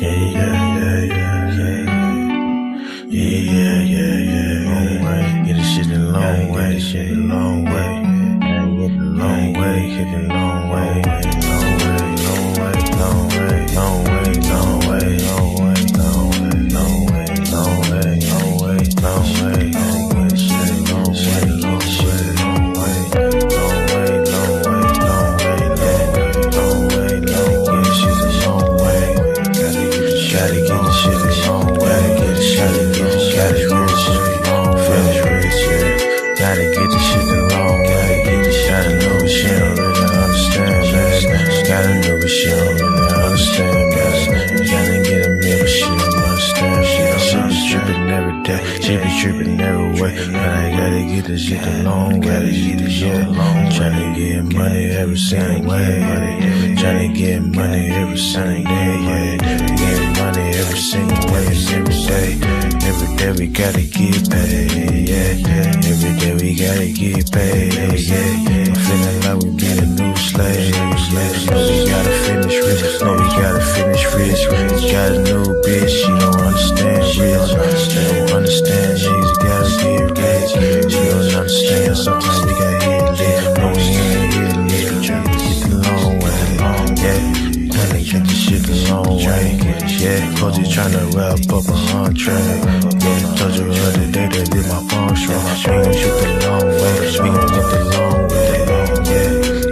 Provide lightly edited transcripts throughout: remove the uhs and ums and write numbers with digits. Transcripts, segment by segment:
Long way, get this shit a long way, shit a long way. Long way, hit it long way, long way, long way, long way, long way, long way, long way, long way, long way, long way, long way, long way, long way, shit long way, long shit long way, long way, long way, long way, long way, long way, shit a long way. Gotta get the shit a long way, get the shit a long finish rich, yeah. Gotta get the shit a long way, get the shit a long shit. Gotta know what she don't really understand, man. Gotta get a mirror, she don't understand. She be trippin' every day, she be trippin' every way. But I gotta get this shit a long way, yeah. Tryna get money every single way, tryna get money every single day, yeah. Get money every single way, every day. Every day we gotta get paid, yeah. Every day we gotta get paid, yeah. I'm feeling like we be the new slave, yeah. We gotta finish rich, no, we gotta finish rich. Got a new bitch, she don't understand rich. She don't understand niggas, gotta get rich. She don't understand, sometimes we gotta hit lit. No, we ain't hit lit, tryna get the long way, yeah. Tryna get the shit the long way, yeah. Cause you tryna wrap up a entree, yeah. Told you the other day that did my phone strong. We gon' shoot the long way, we gon' get the long way, yeah.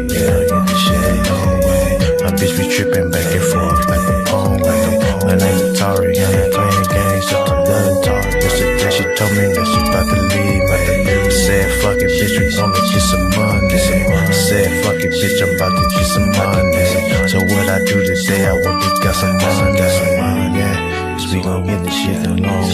Yeah, get the shit the long way. My bitch be trippin' back and forth like a pong way. My name is Tari, I ain't playing games, just another Tari. Yesterday she told me that she about to leave, man. Said fuck it, bitch, we gon' get some money. Said fuck it, bitch, I'm about to get some money. So what I do today, I went and got some money, yeah. Cause we gon' get the shit the long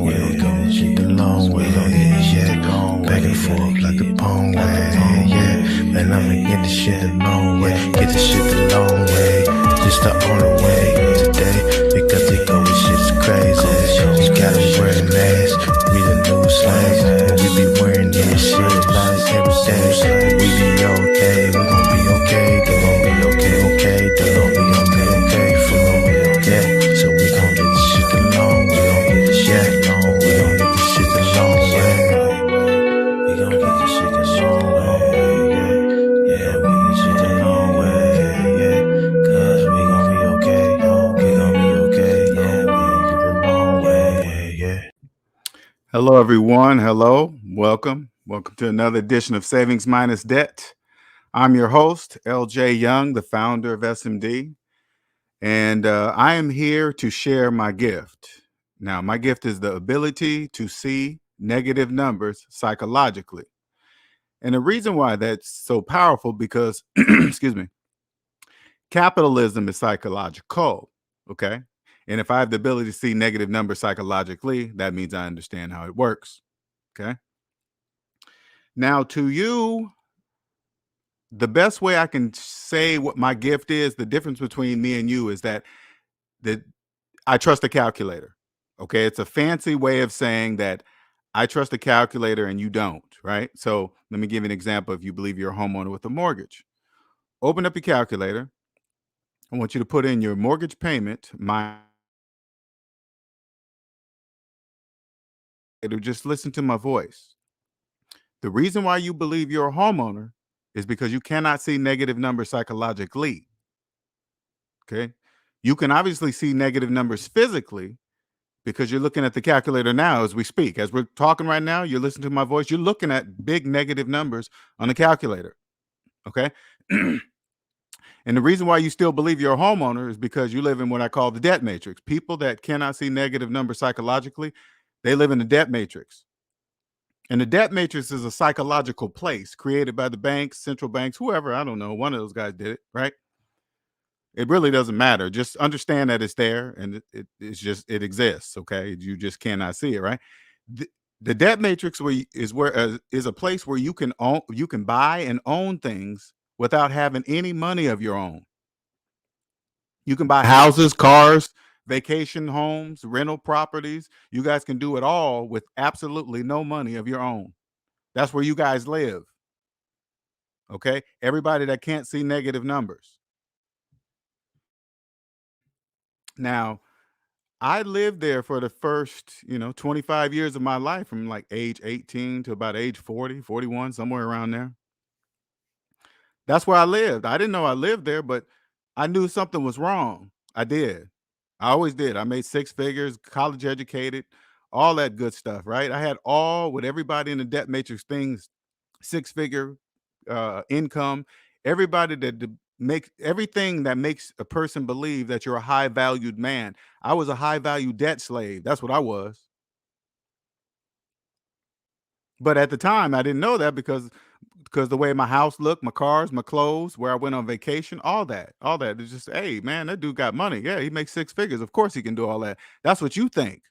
way, we gon' get shit the long way, yeah. Back and forth like the pong way, yeah. Man, I'ma get the shit the long way, get the shit the long way. Just the only way today, because they go with shit's crazy. We gotta wear a mask, we the new slaves, and we be wearing this shit like every day. We be okay, we gon' be okay, they gon' be okay, they gon' be okay for me, yeah. So we gon' get the shit the long way, we gon' get the shit long way, we gon' get the shit the long way, we gon' get the shit the long way, yeah, we get the shit the long way, yeah. Cause we gon' be okay, we gon' be okay, yeah, we gon' get the long way, yeah. Hello, everyone. Hello. Welcome to another edition of Savings Minus Debt. I'm your host, LJ Young, the founder of SMD, and I am here to share my gift. Now, my gift is the ability to see negative numbers psychologically. And the reason why that's so powerful because, excuse me, capitalism is psychological, okay? And if I have the ability to see negative numbers psychologically, that means I understand how it works, okay? Now, to you, the best way I can say what my gift is, the difference between me and you is that I trust a calculator, okay? It's a fancy way of saying that I trust a calculator and you don't, right? So let me give you an example. If you believe you're a homeowner with a mortgage, open up your calculator. I want you to put in your mortgage payment, just listen to my voice. The reason why you believe you're a homeowner is because you cannot see negative numbers psychologically. Okay. You can obviously see negative numbers physically because you're looking at the calculator now as we speak. As we're talking right now, you're listening to my voice. You're looking at big negative numbers on the calculator. Okay. And the reason why you still believe you're a homeowner is because you live in what I call the debt matrix. People that cannot see negative numbers psychologically, they live in the debt matrix. And the debt matrix is a psychological place created by the banks, central banks, whoever, I don't know, one of those guys did it, right? It really doesn't matter. Just understand that it's there and it exists, okay? You just cannot see it, right? The debt matrix is a place where you can buy and own things without having any money of your own. You can buy houses, cars, vacation homes, rental properties. You guys can do it all with absolutely no money of your own. That's where you guys live. Okay? Everybody that can't see negative numbers. Now, I lived there for the first, 25 years of my life from like age 18 to about age 40, 41, somewhere around there. That's where I lived. I didn't know I lived there, but I knew something was wrong. I did. I always did. I made six figures, college educated, all that good stuff, right? I had all what everybody in the debt matrix things, six figure income, everybody that makes everything that makes a person believe that you're a high valued man. I was a high value debt slave. That's what I was. But at the time, I didn't know that because the way my house looked, my cars, my clothes, where I went on vacation, all that is just, hey, man, that dude got money. Yeah, he makes six figures. Of course, he can do all that. That's what you think.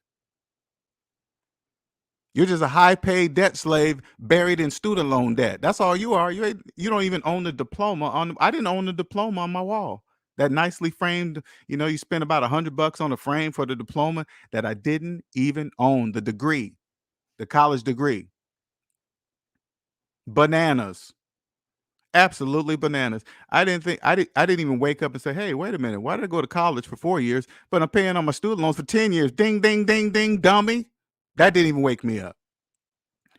You're just a high paid debt slave buried in student loan debt. That's all you are. You don't even own the diploma on. I didn't own the diploma on my wall. That nicely framed. You spend about $100 on a frame for the diploma that I didn't even own. The degree, the college degree, bananas. Absolutely bananas. I didn't even wake up and say, "Hey, wait a minute. Why did I go to college for 4 years, but I'm paying on my student loans for 10 years?" Ding ding ding ding, dummy. That didn't even wake me up.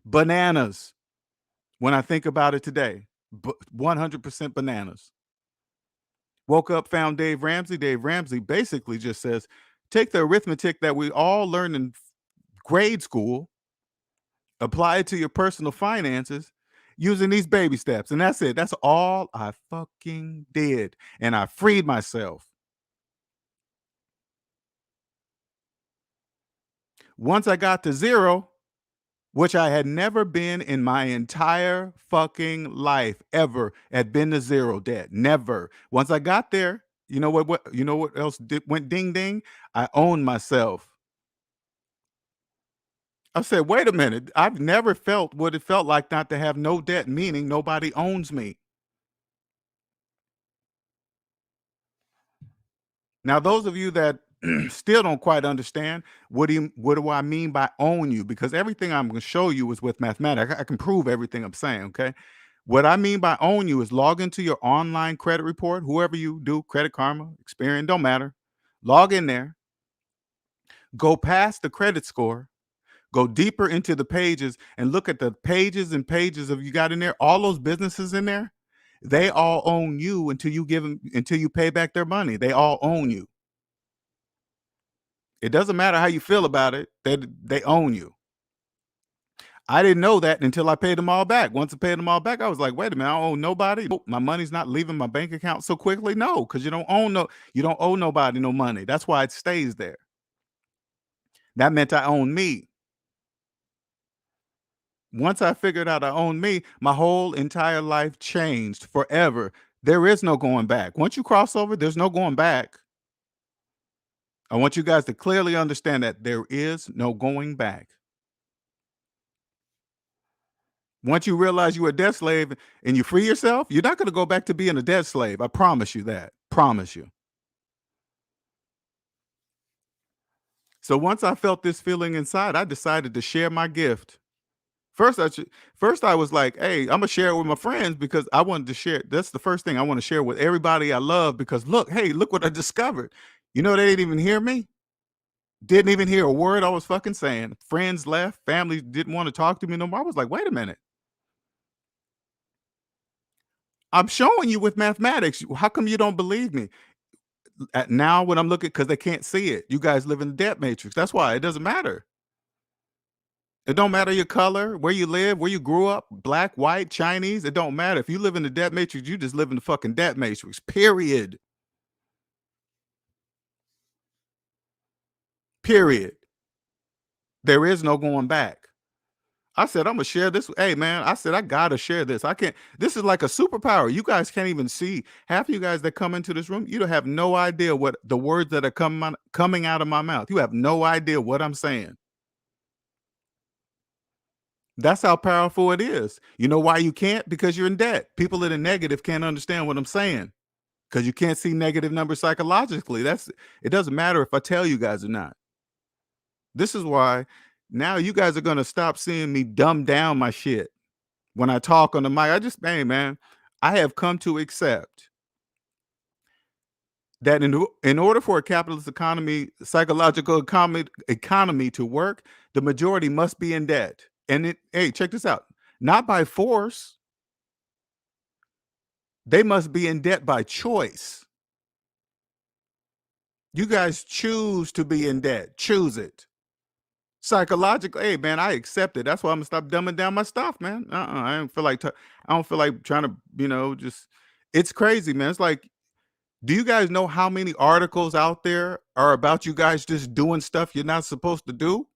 Bananas. When I think about it today, 100% bananas. Woke up, found Dave Ramsey. Dave Ramsey basically just says, "Take the arithmetic that we all learned in grade school, apply it to your personal finances using these baby steps." And that's it. That's all I fucking did. And I freed myself. Once I got to zero, which I had never been in my entire fucking life, ever, had been to zero debt. Never. Once I got there, you know what else went ding ding? I owned myself. I said, wait a minute. I've never felt what it felt like not to have no debt, meaning nobody owns me. Now, those of you that still don't quite understand what do I mean by own you? Because everything I'm going to show you is with mathematics. I can prove everything I'm saying. Okay. What I mean by own you is log into your online credit report, whoever you do, Credit Karma, Experian, don't matter. Log in there, go past the credit score, go deeper into the pages and look at the pages and pages of you got in there, all those businesses in there. They all own you until you pay back their money. They all own you. It doesn't matter how you feel about it. They own you. I didn't know that until I paid them all back. Once I paid them all back, I was like, wait a minute, I don't owe nobody. Nope, my money's not leaving my bank account so quickly. No, because you don't owe nobody no money. That's why it stays there. That meant I owned me. Once I figured out I owned me, my whole entire life changed forever. There is no going back. Once you cross over, there's no going back. I want you guys to clearly understand that there is no going back. Once you realize you're a debt slave and you free yourself, you're not going to go back to being a debt slave. I promise you that. Promise you. So once I felt this feeling inside, I decided to share my gift. First I was like, "Hey, I'm gonna share it with my friends because I wanted to share." That's the first thing I want to share with everybody I love because look what I discovered. They didn't even hear me. Didn't even hear a word I was fucking saying. Friends left, family didn't want to talk to me no more. I was like, "Wait a minute. I'm showing you with mathematics. How come you don't believe me?" Now when I'm looking, because they can't see it. You guys live in the debt matrix. That's why it doesn't matter. It don't matter your color, where you live, where you grew up, black, white, Chinese. It don't matter. If you live in the debt matrix, you just live in the fucking debt matrix. Period. Period. There is no going back. I said, I'm gonna share this. Hey man, I said I gotta share this. I can't. This is like a superpower. You guys can't even see. Half of you guys that come into this room, you don't have no idea what the words that are coming out of my mouth. You have no idea what I'm saying. That's how powerful it is. You know why you can't? Because you're in debt. People in the negative can't understand what I'm saying because you can't see negative numbers psychologically. It doesn't matter if I tell you guys or not. This is why now you guys are gonna stop seeing me dumb down my shit when I talk on the mic. Hey man, I have come to accept that in order for a capitalist economy, psychological economy to work, the majority must be in debt. And hey, check this out. Not by force, they must be in debt by choice. You guys choose to be in debt. Choose it. Psychologically, hey man, I accept it. That's why I'm gonna stop dumbing down my stuff, man. I don't feel like I don't feel like trying to, just it's crazy, man. It's like, do you guys know how many articles out there are about you guys just doing stuff you're not supposed to do?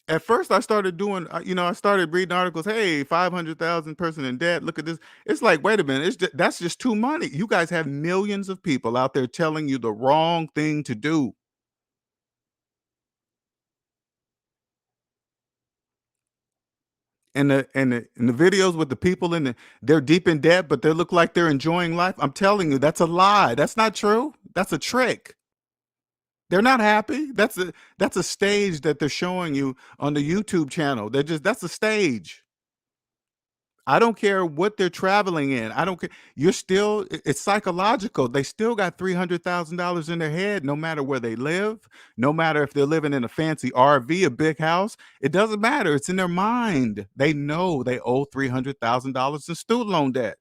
At first, I started doing, I started reading articles. Hey, 500,000 person in debt. Look at this. It's like, wait a minute. That's just too money. You guys have millions of people out there telling you the wrong thing to do. And the videos with the people they're deep in debt, but they look like they're enjoying life. I'm telling you, that's a lie. That's not true. That's a trick. They're not happy. That's a stage that they're showing you on the YouTube channel. That's a stage. I don't care what they're traveling in. I don't care. You're still, it's psychological. They still got $300,000 in their head, no matter where they live, no matter if they're living in a fancy RV, a big house. It doesn't matter. It's in their mind. They know they owe $300,000 in student loan debt.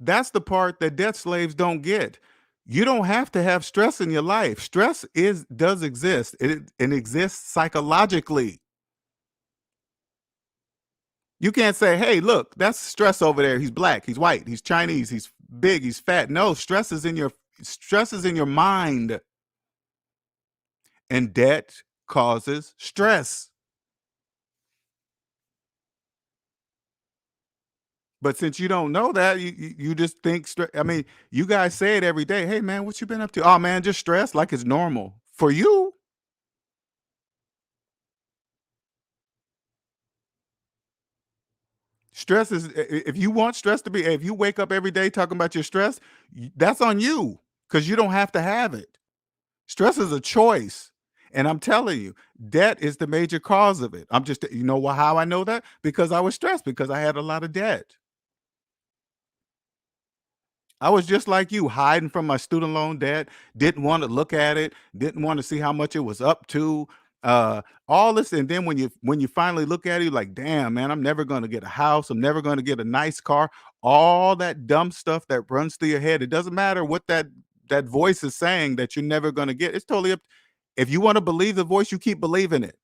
That's the part that debt slaves don't get. You don't have to have stress in your life. Stress does exist. It exists psychologically. You can't say, "Hey, look, that's stress over there. He's black, he's white, he's Chinese, he's big, he's fat." No, stress is in your mind, and debt causes stress. But since you don't know that, you just think I mean, you guys say it every day. Hey, man, what you been up to? Oh man, just stress, like it's normal for you. Stress is if you want stress to be, if you wake up every day talking about your stress, that's on you because you don't have to have it. Stress is a choice. And I'm telling you, debt is the major cause of it. I'm just, how I know that? Because I was stressed because I had a lot of debt. I was just like you, hiding from my student loan debt, didn't want to look at it, didn't want to see how much it was up to. All this, and then when you finally look at it, you're like, damn, man, I'm never gonna get a house, I'm never gonna get a nice car. All that dumb stuff that runs through your head. It doesn't matter what that voice is saying that you're never gonna get. It's totally up. If you want to believe the voice, you keep believing it.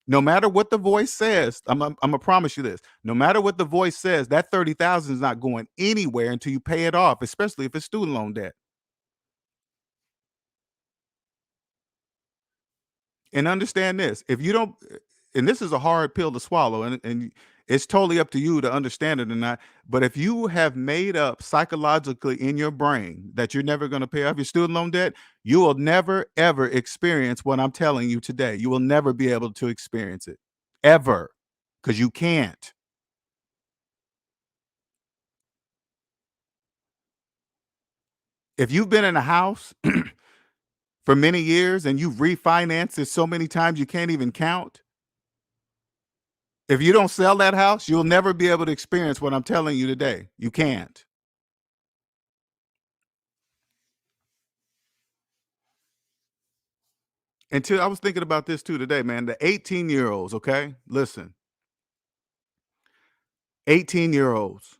No matter what the voice says, I'm gonna promise you this. No matter what the voice says, that 30,000 is not going anywhere until you pay it off, especially if it's student loan debt. And understand this: if you don't, and this is a hard pill to swallow, and it's totally up to you to understand it or not. But if you have made up psychologically in your brain that you're never going to pay off your student loan debt, you will never ever experience what I'm telling you today. You will never be able to experience it ever because you can't. If you've been in a house for many years and you've refinanced it so many times you can't even count, if you don't sell that house, you'll never be able to experience what I'm telling you today. You can't. Until I was thinking about this too today, man. The 18-year-olds, okay? Listen, 18-year-olds.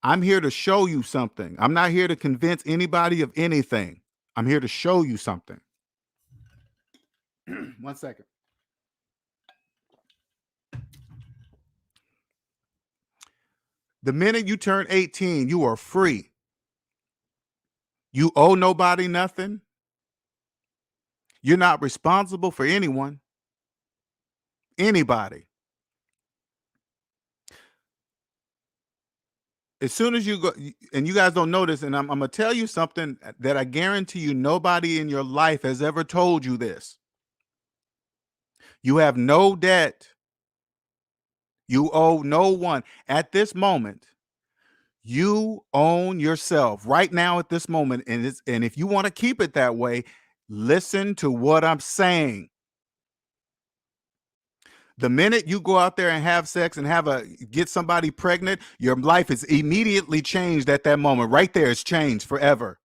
I'm here to show you something. I'm not here to convince anybody of anything. I'm here to show you something. 1 second. The minute you turn 18, you are free. You owe nobody nothing. You're not responsible for anyone, anybody. As soon as you go, and you guys don't know this, and I'm gonna tell you something that I guarantee you nobody in your life has ever told you this. You have no debt. You owe no one. At this moment, you own yourself right now at this moment. And if you want to keep it that way, listen to what I'm saying. The minute you go out there and have sex and get somebody pregnant, your life is immediately changed at that moment. Right there, it's changed forever.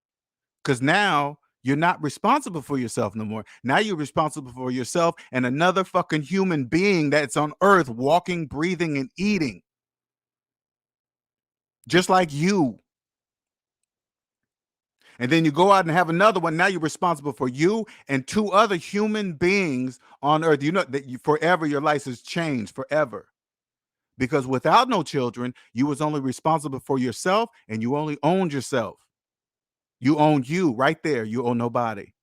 Because now you're not responsible for yourself no more. Now you're responsible for yourself and another fucking human being that's on earth, walking, breathing, and eating. Just like you. And then you go out and have another one. Now you're responsible for you and 2 other human beings on earth. You know that forever your life has changed forever. Because without no children, you was only responsible for yourself and you only owned yourself. You owned you right there. You own nobody.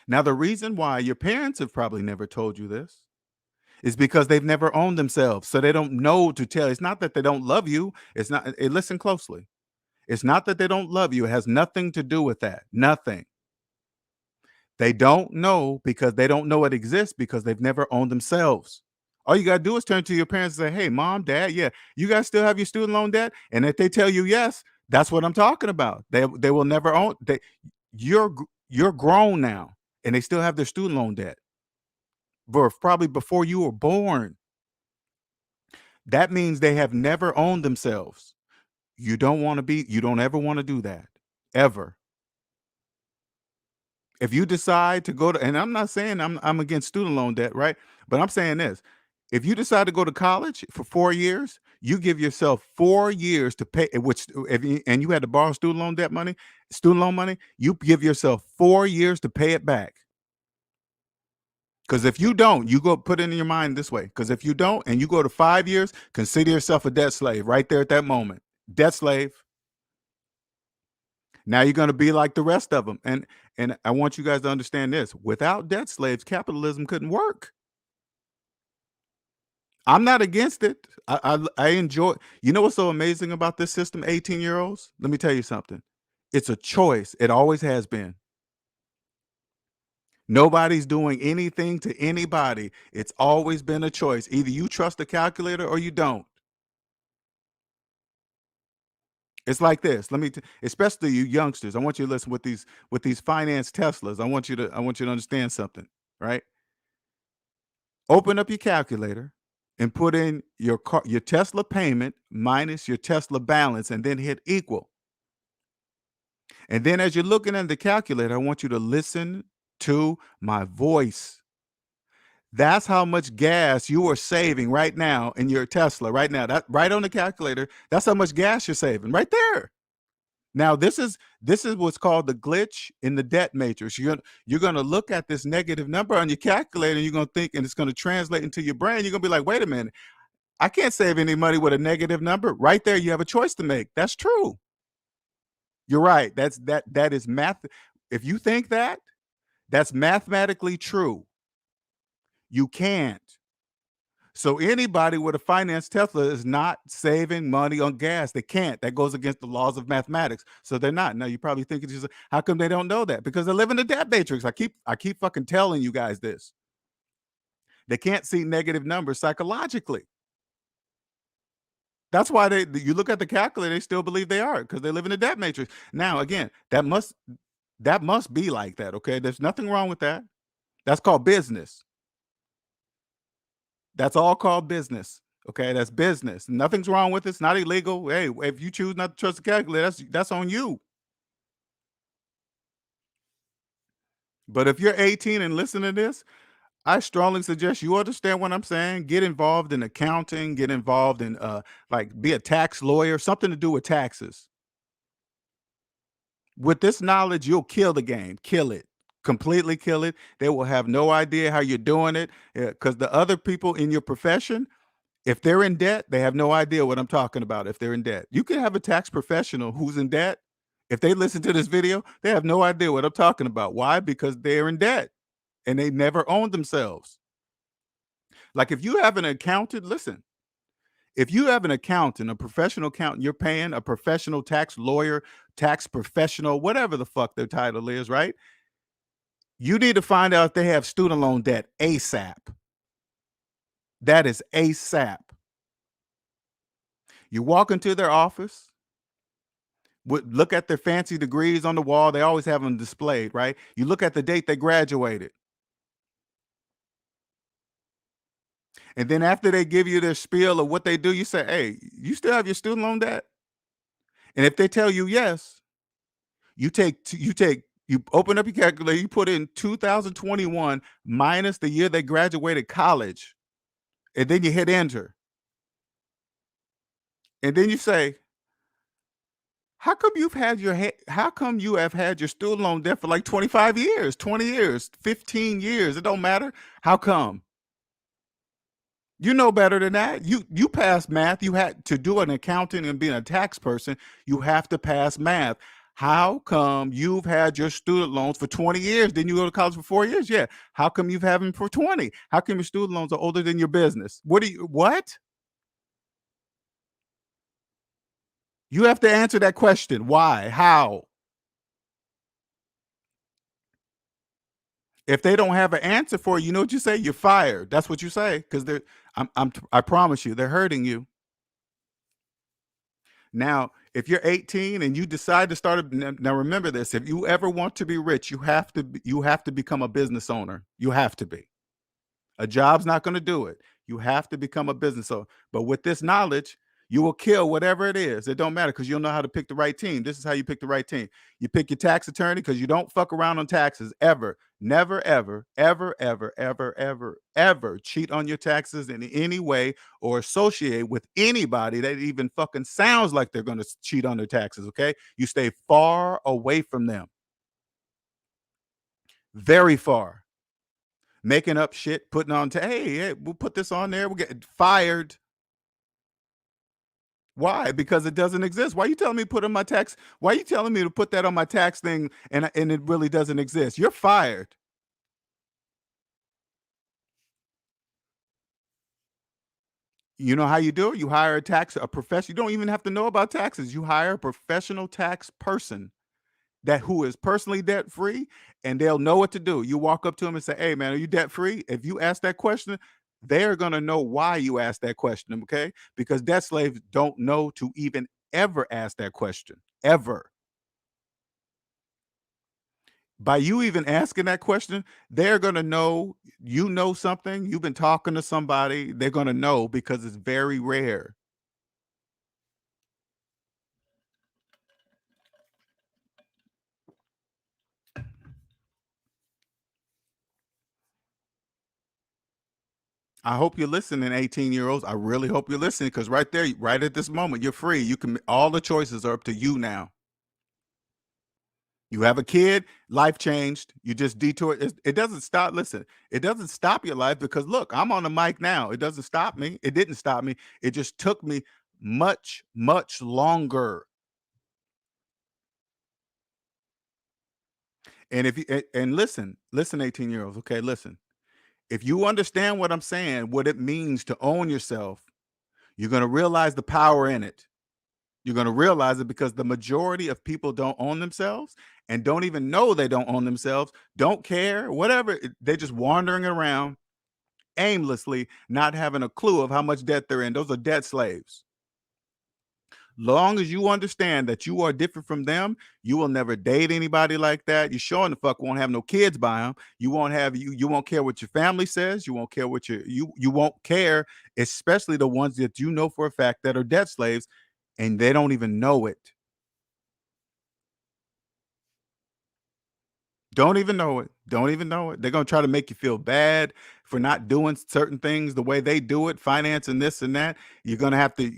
Now, the reason why your parents have probably never told you this is because they've never owned themselves. So they don't know to tell. It's not that they don't love you. It's not, listen closely. It's not that they don't love you. It has nothing to do with that. Nothing. They don't know because they don't know it exists because they've never owned themselves. All you got to do is turn to your parents and say, hey, mom, dad, yeah, you guys still have your student loan debt? And if they tell you yes, that's what I'm talking about. They will never own. You're grown now and they still have their student loan debt. Probably before you were born. That means they have never owned themselves. You don't ever want to do that. Ever. If you decide to go to, and I'm not saying I'm against student loan debt, right? But I'm saying this. If you decide to go to college for 4 years, you give yourself 4 years to pay, and you had to borrow student loan money, you give yourself 4 years to pay it back. Because if you don't, you go put it in your mind this way. Because if you don't, and you go to 5 years, consider yourself a debt slave right there at that moment. Debt slave. Now you're going to be like the rest of them. And I want you guys to understand this. Without debt slaves, capitalism couldn't work. I'm not against it. I enjoy. You know what's so amazing about this system, 18-year-olds? Let me tell you something. It's a choice. It always has been. Nobody's doing anything to anybody. It's always been a choice. Either you trust the calculator or you don't. It's like this. Especially you youngsters. I want you to listen with these finance Teslas. I want you to understand something, right? Open up your calculator and put in your Tesla payment minus your Tesla balance and then hit equal. And then as you're looking at the calculator, I want you to listen to my voice. That's how much gas you are saving right now in your Tesla right now. That right on the calculator, that's how much gas you're saving right there. Now, this is what's called the glitch in the debt matrix. You're going to look at this negative number on your calculator and you're going to think, and it's going to translate into your brain. You're going to be like, wait a minute, I can't save any money with a negative number. Right there, you have a choice to make. That's true. You're right. That is math. If you think that, that's mathematically true. You can't. So anybody with a finance Tesla is not saving money on gas. They can't. That goes against the laws of mathematics. So they're not. Now you're probably thinking, how come they don't know that? Because they live in the debt matrix. I keep fucking telling you guys this. They can't see negative numbers psychologically. That's why you look at the calculator, they still believe they are because they live in the debt matrix. Now, again, that must be like that. Okay, there's nothing wrong with that. That's called business. That's all called business. Okay, that's business. Nothing's wrong with it. It's not illegal. Hey, if you choose not to trust the calculator, that's on you. But if you're 18 and listen to this, I strongly suggest you understand what I'm saying. Get involved in accounting. Get involved in be a tax lawyer, something to do with taxes. With this knowledge, you'll kill the game. Kill it. Completely kill it. They will have no idea how you're doing it because the other people in your profession, if they're in debt, they have no idea what I'm talking about if they're in debt. You can have a tax professional who's in debt. If they listen to this video, they have no idea what I'm talking about. Why? Because they're in debt and they never owned themselves. Like if you have an accountant, listen, if you have an accountant, a professional accountant, you're paying a professional tax lawyer, tax professional, whatever the fuck their title is, right? You need to find out if they have student loan debt ASAP. That is ASAP. You walk into their office, look at their fancy degrees on the wall. They always have them displayed, right? You look at the date they graduated. And then after they give you their spiel of what they do, you say, hey, you still have your student loan debt? And if they tell you yes, you open up your calculator, you put in 2021 minus the year they graduated college, and then you hit enter. And then you say, how come you have had your student loan debt for like 25 years, 20 years, 15 years? It don't matter. How come? You know better than that. You passed math. You had to do an accounting and being a tax person, you have to pass math. How come you've had your student loans for 20 years? Didn't you go to college for 4 years? Yeah. How come you've had them for 20? How come your student loans are older than your business? What? You have to answer that question. Why? How? If they don't have an answer for you, you know what you say? You're fired. That's what you say, because I promise you, they're hurting you. Now, if you're 18 and you decide to start now remember this, if you ever want to be rich, you have to become a business owner. You have to be. A job's not going to do it. You have to become a business owner. But with this knowledge, you will kill whatever it is. It don't matter, because you'll know how to pick the right team. This is how you pick the right team. You pick your tax attorney, because you don't fuck around on taxes ever. Never, ever, ever, ever, ever, ever, ever cheat on your taxes in any way or associate with anybody that even fucking sounds like they're going to cheat on their taxes. Okay. You stay far away from them. Very far. Making up shit, putting on hey, we'll put this on there, we'll get fired. Why? Because it doesn't exist. Why are you telling me to put on my tax? Why are you telling me to put that on my tax thing and it really doesn't exist? You're fired. You know how you do it? You hire a professional. You don't even have to know about taxes. You hire a professional tax person who is personally debt free, and they'll know what to do. You walk up to them and say, hey man, are you debt free? If you ask that question, they're going to know why you asked that question. Okay. Because debt slaves don't know to even ever ask that question, ever. By you even asking that question, they're going to know you know something. You've been talking to somebody. They're going to know, because it's very rare. I hope you're listening, 18-year-olds. I really hope you're listening, because right there, right at this moment, you're free. You can, all the choices are up to you now. You have a kid, life changed. You just detour. It doesn't stop. Listen, it doesn't stop your life, because look, I'm on the mic now. It doesn't stop me. It didn't stop me. It just took me much, much longer. And if you and listen, 18-year-olds, okay, listen. If you understand what I'm saying, what it means to own yourself, you're going to realize the power in it. You're going to realize it, because the majority of people don't own themselves and don't even know they don't own themselves, don't care, whatever. They're just wandering around aimlessly, not having a clue of how much debt they're in. Those are debt slaves. Long as you understand that you are different from them, you will never date anybody like that. You sure in the fuck won't have no kids by them. You won't have you won't care what your family says. You won't care what you won't care, especially the ones that you know for a fact that are debt slaves, and they don't even know it. Don't even know it. Don't even know it. They're gonna try to make you feel bad for not doing certain things the way they do it, financing this and that. You're gonna have to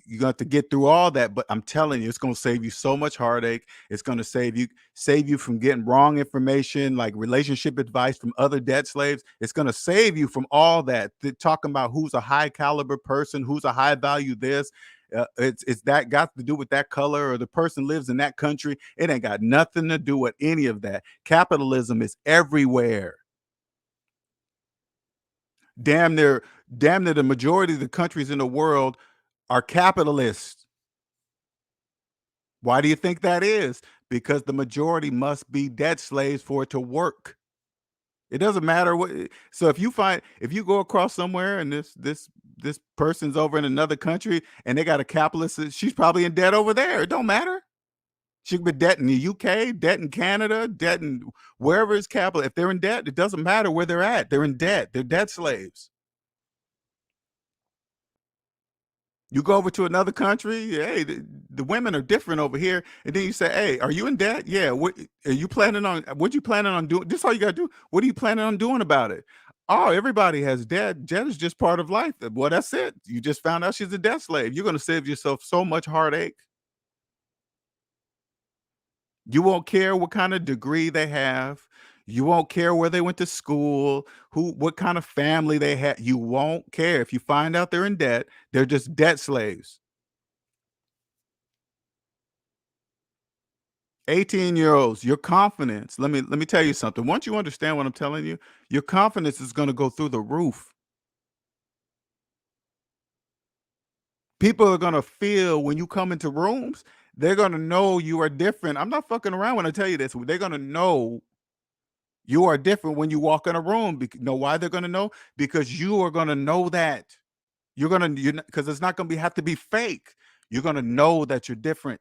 get through all that. But I'm telling you, it's gonna save you so much heartache. It's gonna save you from getting wrong information, like relationship advice from other debt slaves. It's gonna save you from all that. They're talking about who's a high caliber person, who's a high value this. It's that got to do with that color, or the person lives in that country. It ain't got nothing to do with any of that. Capitalism is everywhere. Damn near, damn near the majority of the countries in the world are capitalists. Why do you think that is? Because the majority must be debt slaves for it to work. It doesn't matter what. So if you go across somewhere and this person's over in another country and they got a capitalist, she's probably in debt over there. It don't matter. She could be debt in the UK, debt in Canada, debt in wherever is capital. If they're in debt, it doesn't matter where they're at. They're in debt. They're debt slaves. You go over to another country, hey, the women are different over here, and then you say, "Hey, are you in debt? Yeah. What are you planning on? What you planning on doing? This is all you gotta do. What are you planning on doing about it? Oh, everybody has debt. Debt is just part of life. Well, that's it. You just found out she's a debt slave. You're gonna save yourself so much heartache. You won't care what kind of degree they have. You won't care where they went to school, what kind of family they had. You won't care. If you find out they're in debt, they're just debt slaves. 18-year-olds, your confidence. Let me tell you something. Once you understand what I'm telling you, your confidence is going to go through the roof. People are going to feel when you come into rooms, they're going to know you are different. I'm not fucking around when I tell you this. They're going to know you are different when you walk in a room. Know why they're going to know? Because you are going to know that. You're going to, because it's not going to have to be fake. You're going to know that you're different.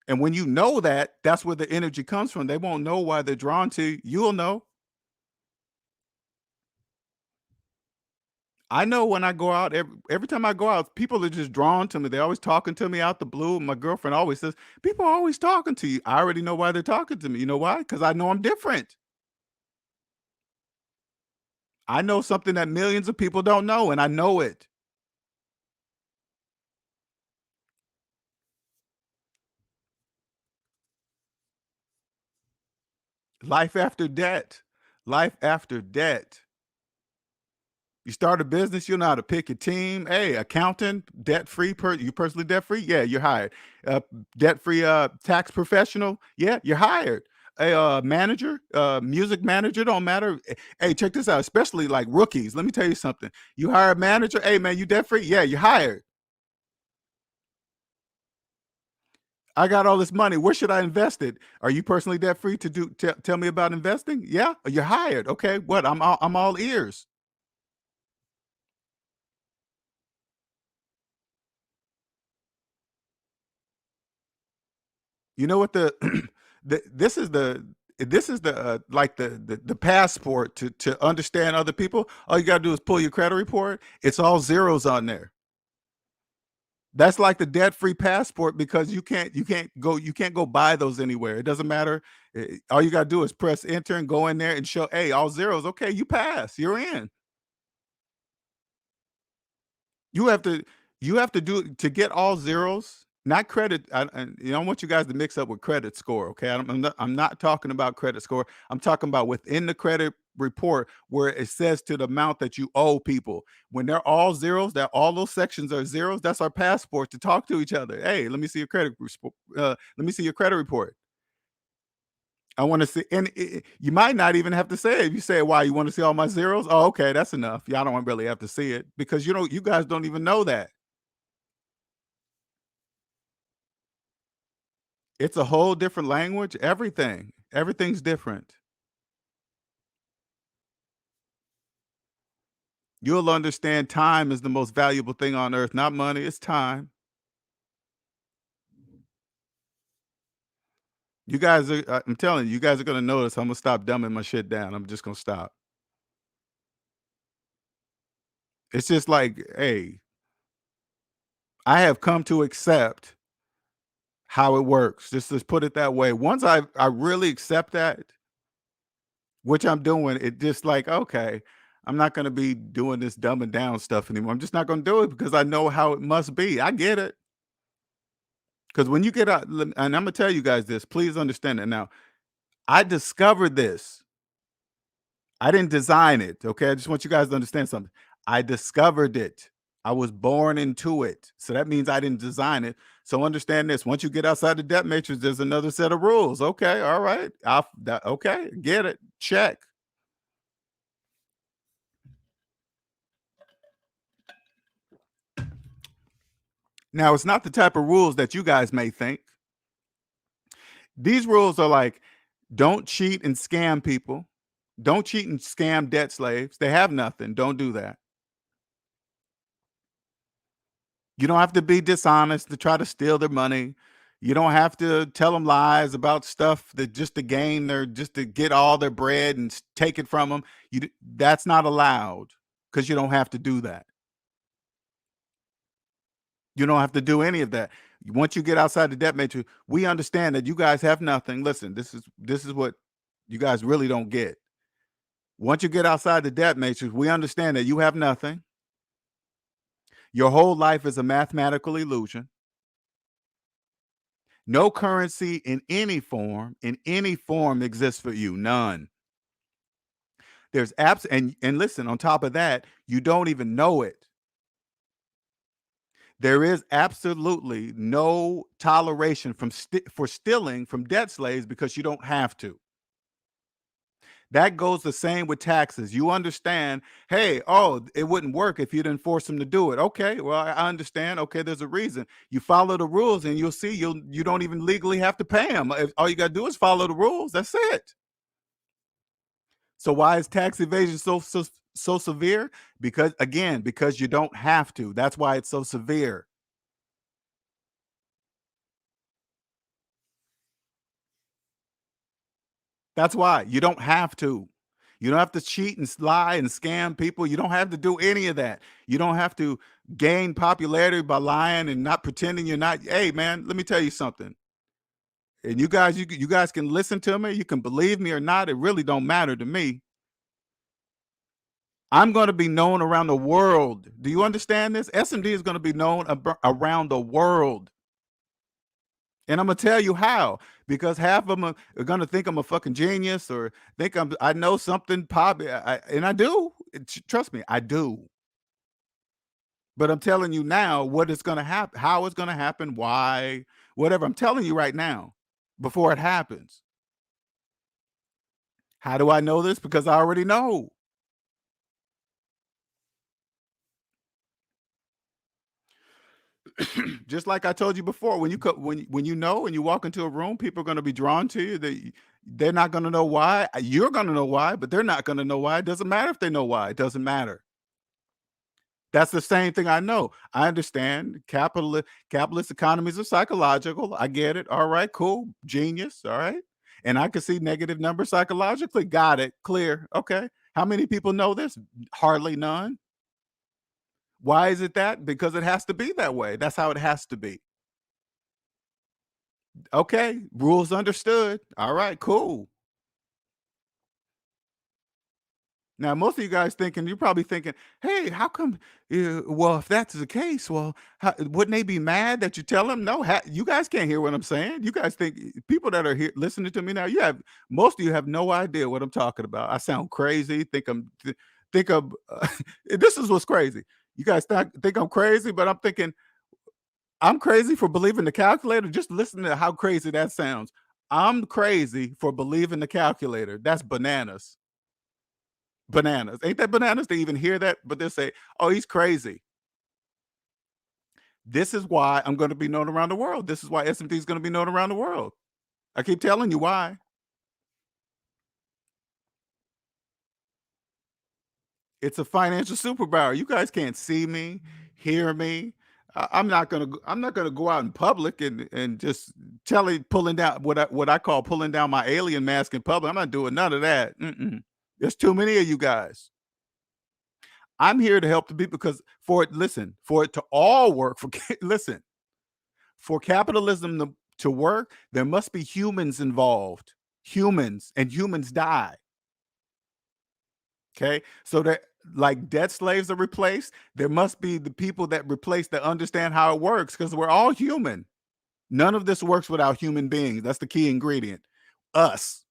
And when you know that, that's where the energy comes from. They won't know why they're drawn to you. You'll know. I know when I go out, every time I go out, people are just drawn to me. They're always talking to me out the blue. My girlfriend always says, "People are always talking to you." I already know why they're talking to me. You know why? Because I know I'm different. I know something that millions of people don't know, and I know it. Life after debt. Life after debt. You start a business, you know how to pick your team. Hey, accountant, debt free. You personally debt free? Yeah, you're hired. Debt free tax professional? Yeah, you're hired. A manager, music manager, don't matter. Hey, check this out. Especially like rookies. Let me tell you something. You hire a manager. Hey, man, you debt free? Yeah, you're hired. I got all this money. Where should I invest it? Are you personally debt free to do? Tell me about investing. Yeah, you're hired. Okay, what? I'm all ears. You know what this is the like the passport to understand other people. All you gotta do is pull your credit report. It's all zeros on there. That's like the debt free passport because you can't go buy those anywhere. It doesn't matter. All you gotta do is press enter and go in there and show, hey, all zeros. Okay, you pass. You're in. You have to you have to do to get all zeros, not credit. I don't want you guys to mix up with credit score. Okay, I'm not talking about credit score. I'm talking about within the credit report where it says to the amount that you owe people. When they're all zeros, that all those sections are zeros. That's our passport to talk to each other. Hey, let me see your let me see your credit report. I want to see, and you might not even have to say it. You say, "Why you want to see all my zeros?" Oh, okay, that's enough. Y'all don't really have to see it because you guys don't even know that. It's a whole different language, everything's different. You'll understand time is the most valuable thing on earth, not money, it's time. You guys are I'm telling you, you guys are gonna notice I'm gonna stop dumbing my shit down. I'm just gonna stop. It's just like, hey, I have come to accept how it works. Just put it that way. Once I really accept that, which I'm doing, it just like, okay, I'm not gonna be doing this dumbing down stuff anymore. I'm just not gonna do it because I know how it must be. I get it. Because when you get out, and I'm gonna tell you guys this, please understand it. Now, I discovered this. I didn't design it. Okay. I just want you guys to understand something. I discovered it. I was born into it. So that means I didn't design it. So understand this. Once you get outside the debt matrix, there's another set of rules. Okay. All right. Okay. Get it. Check. Now, it's not the type of rules that you guys may think. These rules are like, don't cheat and scam people. Don't cheat and scam debt slaves. They have nothing. Don't do that. You don't have to be dishonest to try to steal their money. You don't have to tell them lies about stuff that just to gain their just to get all their bread and take it from them. That's not allowed because you don't have to do that. You don't have to do any of that. Once you get outside the debt matrix, we understand that you guys have nothing. Listen, this is what you guys really don't get. Once you get outside the debt matrix, we understand that you have nothing. Your whole life is a mathematical illusion. No currency in any form exists for you. None. There's and listen, on top of that, you don't even know it. There is absolutely no toleration for stealing from debt slaves because you don't have to. That goes the same with taxes. You understand, hey, oh, it wouldn't work if you didn't force them to do it. Okay, well, I understand. Okay, there's a reason. You follow the rules and you'll see you don't even legally have to pay them. All you got to do is follow the rules. That's it. So why is tax evasion so severe? Because you don't have to. That's why it's so severe. That's why you don't have to. You don't have to cheat and lie and scam people. You don't have to do any of that. You don't have to gain popularity by lying and not pretending you're not. Hey, man, let me tell you something. And you guys can listen to me. You can believe me or not. It really don't matter to me. I'm going to be known around the world. Do you understand this? SMD is going to be known around the world. And I'm gonna tell you how, because half of them are gonna think I'm a fucking genius or think I know something and I do. Trust me, I do. But I'm telling you now what is gonna happen, how it's gonna happen, why, whatever. I'm telling you right now before it happens. How do I know this? Because I already know. Just like I told you before, when you know and you walk into a room, people are going to be drawn to you. They're not going to know why. You're going to know why, but they're not going to know why. It doesn't matter if they know why. It doesn't matter. That's the same thing I know. I understand capitalist economies are psychological. I get it. All right, cool. Genius. All right. And I can see negative numbers psychologically. Got it. Clear. Okay. How many people know this? Hardly none. Why is it that? Because it has to be that way. That's how it has to be. Okay, rules understood. All right, cool. Now, most of you guys you're probably thinking, hey, how come? Well, if that's the case, well, wouldn't they be mad that you tell them? No, you guys can't hear what I'm saying. You guys think people that are here listening to me now, most of you have no idea what I'm talking about. I sound crazy. Think I'm. This is what's crazy. You guys think I'm crazy, but I'm thinking I'm crazy for believing the calculator. Just listen to how crazy that sounds. I'm crazy for believing the calculator. That's bananas. Bananas. Ain't that bananas? They even hear that, but they say, oh, he's crazy. This is why I'm going to be known around the world. This is why SMT is going to be known around the world. I keep telling you why. It's a financial superpower. You guys can't see me, hear me. I'm not gonna go out in public and just pulling down what I call pulling down my alien mask in public. I'm not doing none of that. There's too many of you guys. I'm here to help the people because for it to all work, listen, for capitalism to work, there must be humans involved. Humans, and humans die. Okay. So that like debt slaves are replaced, there must be the people that replace that understand how it works because we're all human. None of this works without human beings. That's the key ingredient. Us.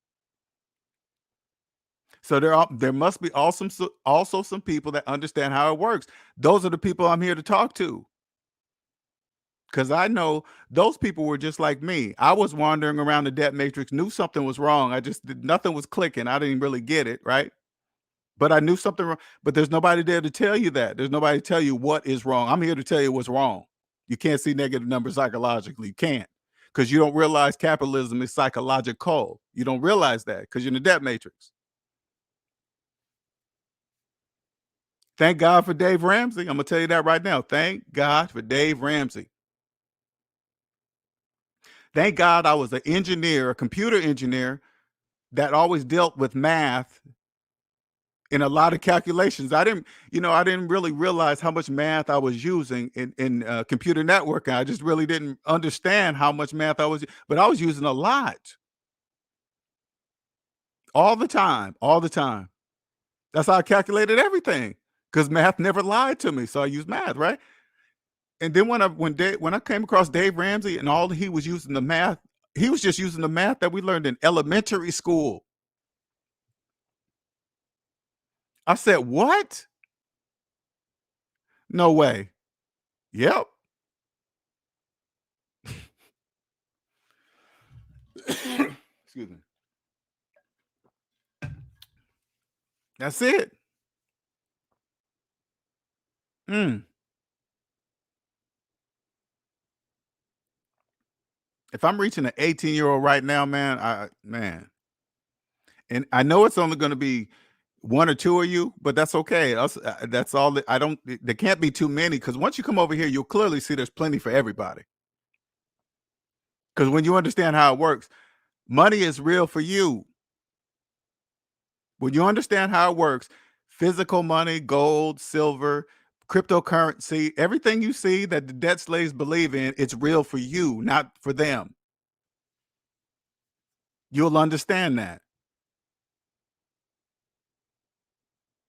So there must be also some people that understand how it works. Those are the people I'm here to talk to. Because I know those people were just like me. I was wandering around the debt matrix, knew something was wrong. Nothing was clicking. I didn't really get it, right? But I knew something wrong. But there's nobody there to tell you that. There's nobody to tell you what is wrong. I'm here to tell you what's wrong. You can't see negative numbers psychologically. You can't. Because you don't realize capitalism is psychological. You don't realize that because you're in the debt matrix. Thank God for Dave Ramsey. I'm going to tell you that right now. Thank God for Dave Ramsey. Thank God I was an engineer, a computer engineer that always dealt with math in a lot of calculations. I didn't really realize how much math I was using in computer networking. I just really didn't understand how much math but I was using a lot all the time. That's how I calculated everything because math never lied to me. So I used math, right? And then when I came across Dave Ramsey and all he was using the math, he was just using the math that we learned in elementary school. I said, "What? No way." Yep. Excuse me. That's it. Mm. If I'm reaching an 18-year-old right now, man, and I know it's only gonna be 1 or 2 of you, but that's okay. That's all that I don't there can't be too many because once you come over here, you'll clearly see there's plenty for everybody. Because when you understand how it works, money is real for you. When you understand how it works, physical money, gold, silver, cryptocurrency, everything you see that the debt slaves believe in, it's real for you, not for them. You'll understand that.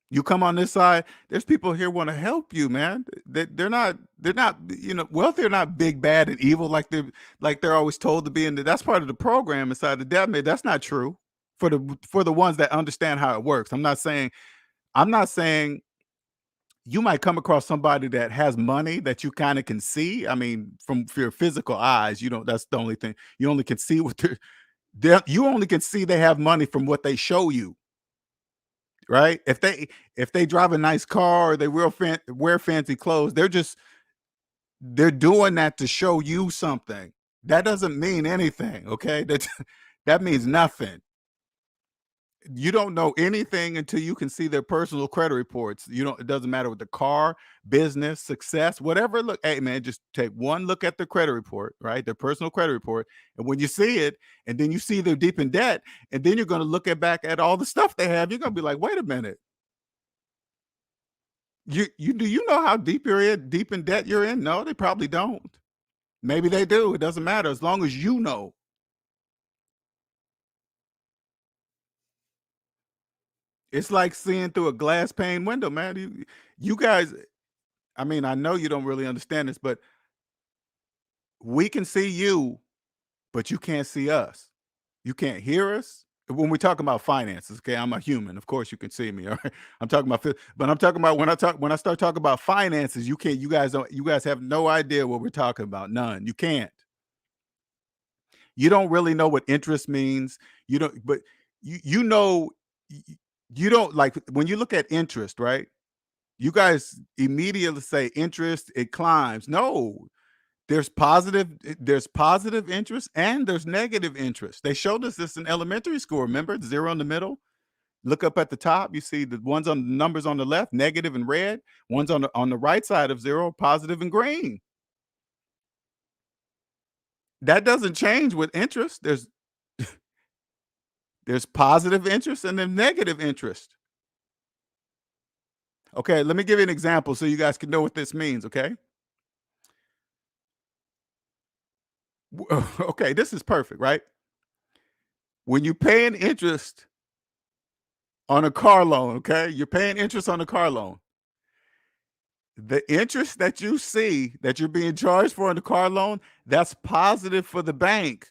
You come on this side, there's people here want to help you, man. They're not, wealthy are not big, bad, and evil like they're always told to be. And that's part of the program inside the debt. That's not true for the ones that understand how it works. I'm not saying you might come across somebody that has money that you kind of can see. I mean, from your physical eyes, that's the only thing. You only can see what you only can see they have money from what they show you, right? If they drive a nice car or they wear fancy clothes, they're doing that to show you something. That doesn't mean anything, okay? That means nothing. You don't know anything until you can see their personal credit reports. It doesn't matter with the car, business, success, whatever. Look, hey man, just take one look at their credit report, right? Their personal credit report. And when you see it, and then you see they're deep in debt, and then you're going to look back at all the stuff they have, you're going to be like, wait a minute. Do you know how deep in debt you're in? No, they probably don't. Maybe they do. It doesn't matter as long as you know. It's like seeing through a glass pane window, man. You guys, I mean, I know you don't really understand this, but we can see you, but you can't see us. You can't hear us. When we talk about finances, okay, I'm a human. Of course, you can see me. All right, but I'm talking about when I start talking about finances, you can't. You guys have no idea what we're talking about. None. You can't. You don't really know what interest means. You don't. But you know. y- You don't like when you look at interest, right? You guys immediately say interest, it climbs. No, there's positive interest and there's negative interest. They showed us this in elementary school. Remember, zero in the middle. Look up at the top. You see the ones on the numbers on the left, negative and red. Ones on the right side of zero, positive and green. That doesn't change with interest. There's positive interest and then negative interest. Okay, let me give you an example so you guys can know what this means. Okay. Okay, this is perfect, right? When you pay an interest on a car loan, okay? You're paying interest on a car loan. The interest that you see that you're being charged for on the car loan, that's positive for the bank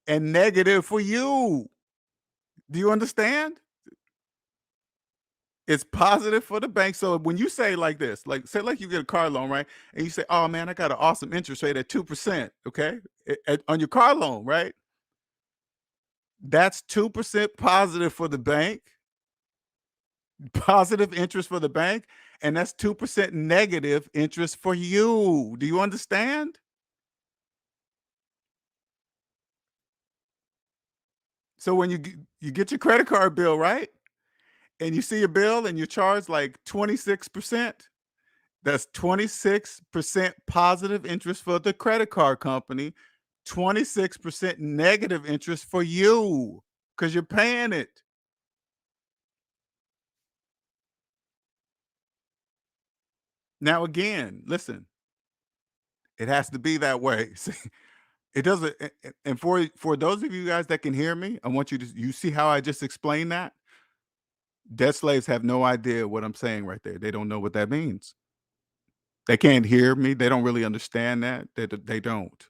and negative for you. Do you understand? It's positive for the bank. So when you say like this, like say like you get a car loan, right? And you say, "Oh man, I got an awesome interest rate at 2%," okay? On your car loan, right? That's 2% positive for the bank, positive interest for the bank, and that's 2% negative interest for you. Do you understand? So when you get your credit card bill, right? And you see your bill and you're charged like 26%, that's 26% positive interest for the credit card company, 26% negative interest for you because you're paying it. Now, again, listen, it has to be that way. See, it doesn't. And for those of you guys that can hear me, I want you to you see how I just explained that. Debt slaves have no idea what I'm saying right there. They don't know what that means. They can't hear me. They don't really understand that. They don't.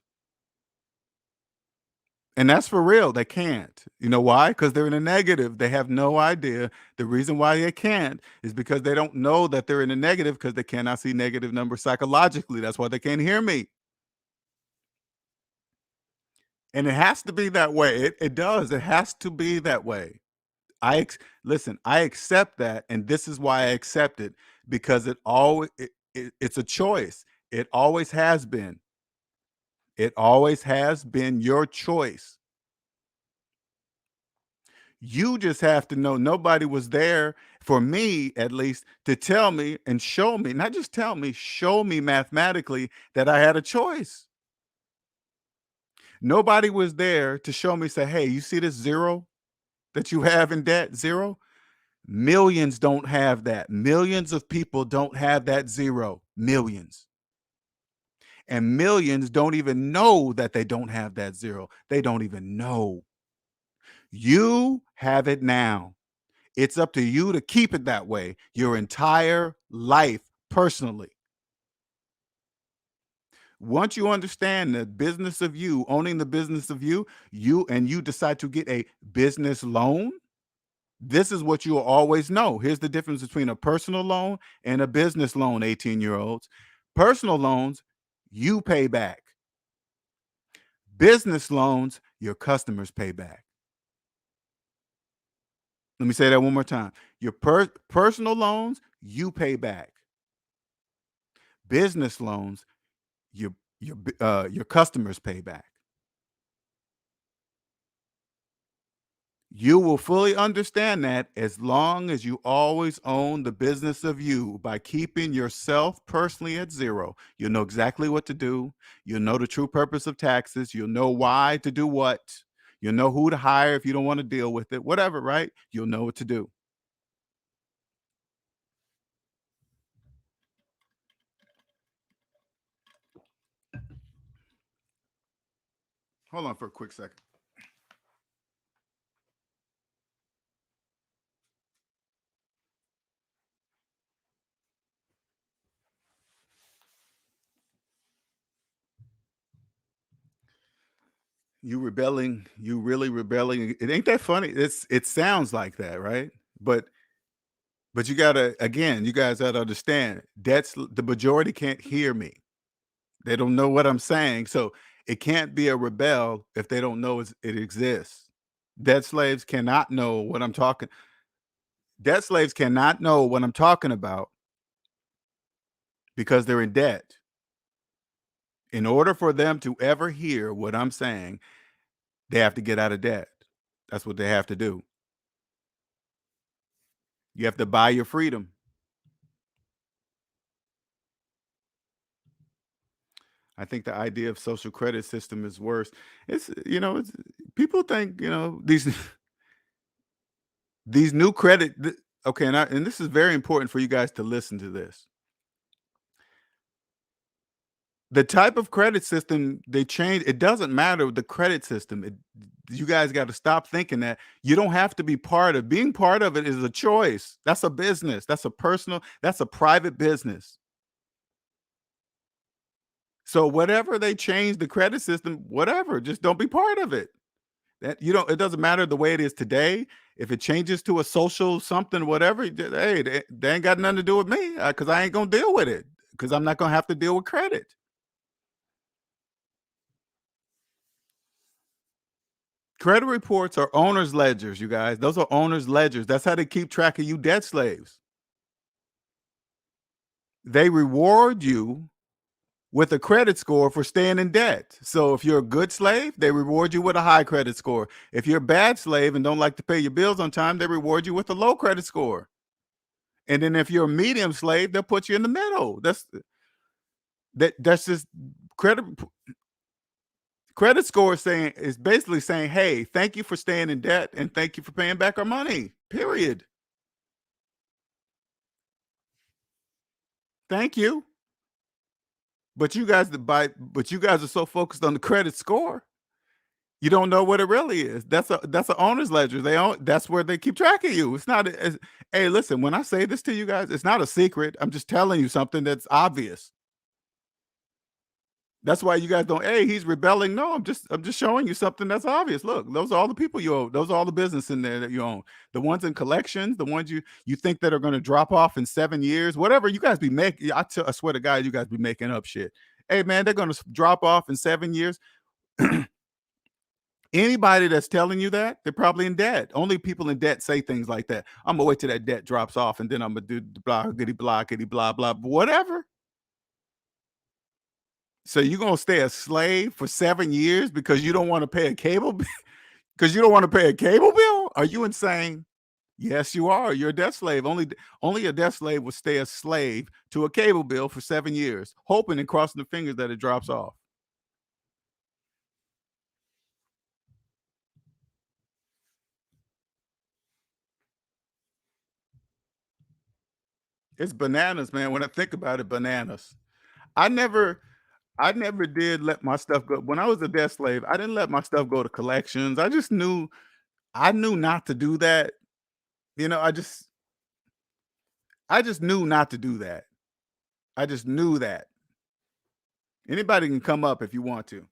And that's for real. They can't. You know why? Because they're in a negative. They have no idea. The reason why they can't is because they don't know that they're in a negative because they cannot see negative numbers psychologically. That's why they can't hear me. And it has to be that way. It does. It has to be that way. Listen, I accept that, and this is why I accept it, because it's a choice. It always has been. It always has been your choice. You just have to know nobody was there, for me at least, to tell me and show me, not just tell me, show me mathematically that I had a choice. Nobody was there to show me, say, hey, you see this zero that you have in debt? Zero. Millions don't have that. Millions of people don't have that zero. Millions. And millions don't even know that they don't have that zero. They don't even know. You have it now. It's up to you to keep it that way your entire life personally. Once you understand the business of you, owning the business of you decide to get a business loan, this is what you'll always know. Here's the difference between a personal loan and a business loan, 18-year-olds. Personal loans, you pay back. Business loans, your customers pay back. Let me say that one more time. Your personal loans, you pay back. Business loans, your customers pay back. You will fully understand that as long as you always own the business of you by keeping yourself personally at zero. You'll know exactly what to do. You'll know the true purpose of taxes. You'll know why to do what. You'll know who to hire if you don't want to deal with it, whatever, right? You'll know what to do. Hold on for a quick second. You rebelling, you really rebelling. It ain't that funny. It sounds like that, right? But you gotta, again, you guys gotta understand that's the majority can't hear me. They don't know what I'm saying. So it can't be a rebel if they don't know it exists. Debt slaves cannot know what I'm talking. Debt slaves cannot know what I'm talking about because they're in debt. In order for them to ever hear what I'm saying, they have to get out of debt. That's what they have to do. You have to buy your freedom. I think the idea of social credit system is worse. It's people think, these these new okay, and this is very important for you guys to listen to this. The type of credit system they change, it doesn't matter the credit system. You guys got to stop thinking that you don't have to be part of being part of it is a choice. That's a business. That's a private business. So whatever they change the credit system, whatever, just don't be part of it. It doesn't matter the way it is today. If it changes to a social something, whatever, hey, they ain't got nothing to do with me because I ain't gonna deal with it because I'm not gonna have to deal with credit. Credit reports are owner's ledgers, you guys. Those are owner's ledgers. That's how they keep track of you debt slaves. They reward you with a credit score for staying in debt. So if you're a good slave, they reward you with a high credit score. If you're a bad slave and don't like to pay your bills on time, they reward you with a low credit score. And then if you're a medium slave, they'll put you in the middle. That's just credit score is basically saying, hey, thank you for staying in debt and thank you for paying back our money. Period. Thank you. But you guys are so focused on the credit score, you don't know what it really is. That's a owner's ledger. That's where they keep track of you. It's not. Hey, listen. When I say this to you guys, it's not a secret. I'm just telling you something that's obvious. That's why you guys don't. Hey, he's rebelling. No, I'm just showing you something that's obvious. Look, those are all the people you owe. Those are all the business in there that you own. The ones in collections, the ones you think that are going to drop off in 7 years, whatever you guys be making. I swear to God, you guys be making up shit. Hey, man, they're going to drop off in 7 years. Anybody that's telling you that, they're probably in debt. Only people in debt say things like that. I'm gonna wait till that debt drops off, and then I'm gonna do blah goody blah blah whatever. So you gonna stay a slave for 7 years because you don't want to pay a cable because you don't want to pay a cable bill? Are you insane? Yes, you are. You're a debt slave. Only a debt slave will stay a slave to a cable bill for 7 years, hoping and crossing the fingers that it drops off. It's bananas, man. When I think about it, bananas. I never I never did let my stuff go. When I was a debt slave, I didn't let my stuff go to collections. I knew not to do that. You know, I just knew not to do that. I just knew that. Anybody can come up if you want to.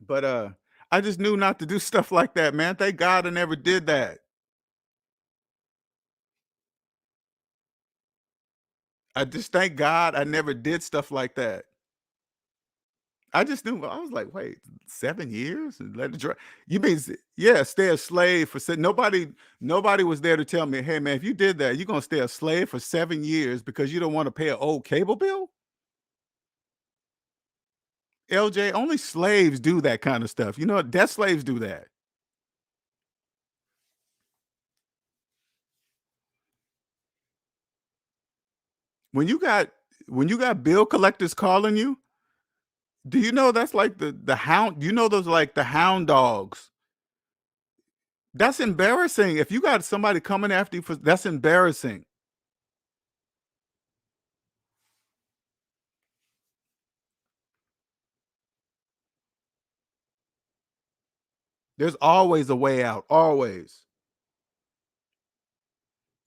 But I just knew not to do stuff like that, man. Thank God I never did that. I just thank God I never did stuff like that. I just knew. I was like, wait, 7 years and let it dry. You mean yeah, stay a slave for nobody was there to tell me, hey man, if you did that, you're gonna stay a slave for 7 years because you don't want to pay an old cable bill? LJ, only slaves do that kind of stuff. You know, debt slaves do that. When you got when you got bill collectors calling you, do you know that's like the hound? You know those are like the hound dogs. That's embarrassing. If you got somebody coming after you for that's embarrassing. There's always a way out, always.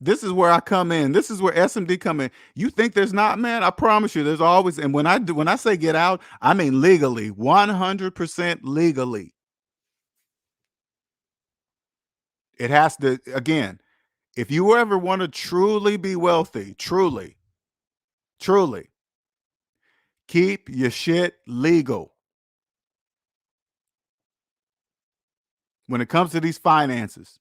This is where I come in. This is where SMD come in. You think there's not, man? I promise you, there's always. And when I say get out, I mean legally, 100% legally. It has to again. If you ever want to truly be wealthy, truly, keep your shit legal when it comes to these finances.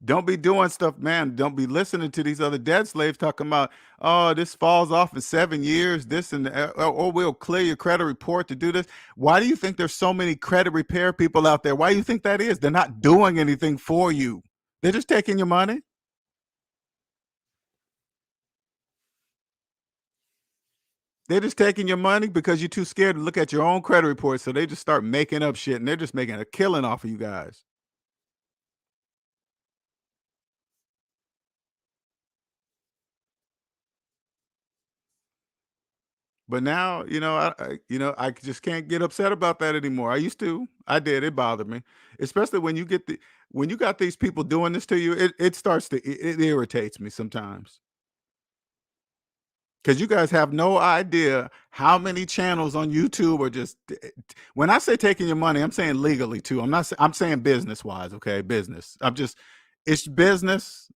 Don't be doing stuff, man. Don't be listening to these other dead slaves talking about, oh, this falls off in 7 years, this and or we'll clear your credit report to do this. Why do you think there's so many credit repair people out there? Why do you think that is? They're not doing anything for you. They're just taking your money. They're just taking your money because you're too scared to look at your own credit report. So they just start making up shit and they're just making a killing off of you guys. But now, I just can't get upset about that anymore. I used to. I did. It bothered me, especially when you got these people doing this to you. It irritates me sometimes because you guys have no idea how many channels on YouTube are just. When I say taking your money, I'm saying legally too. I'm saying business wise. Okay, business. It's business.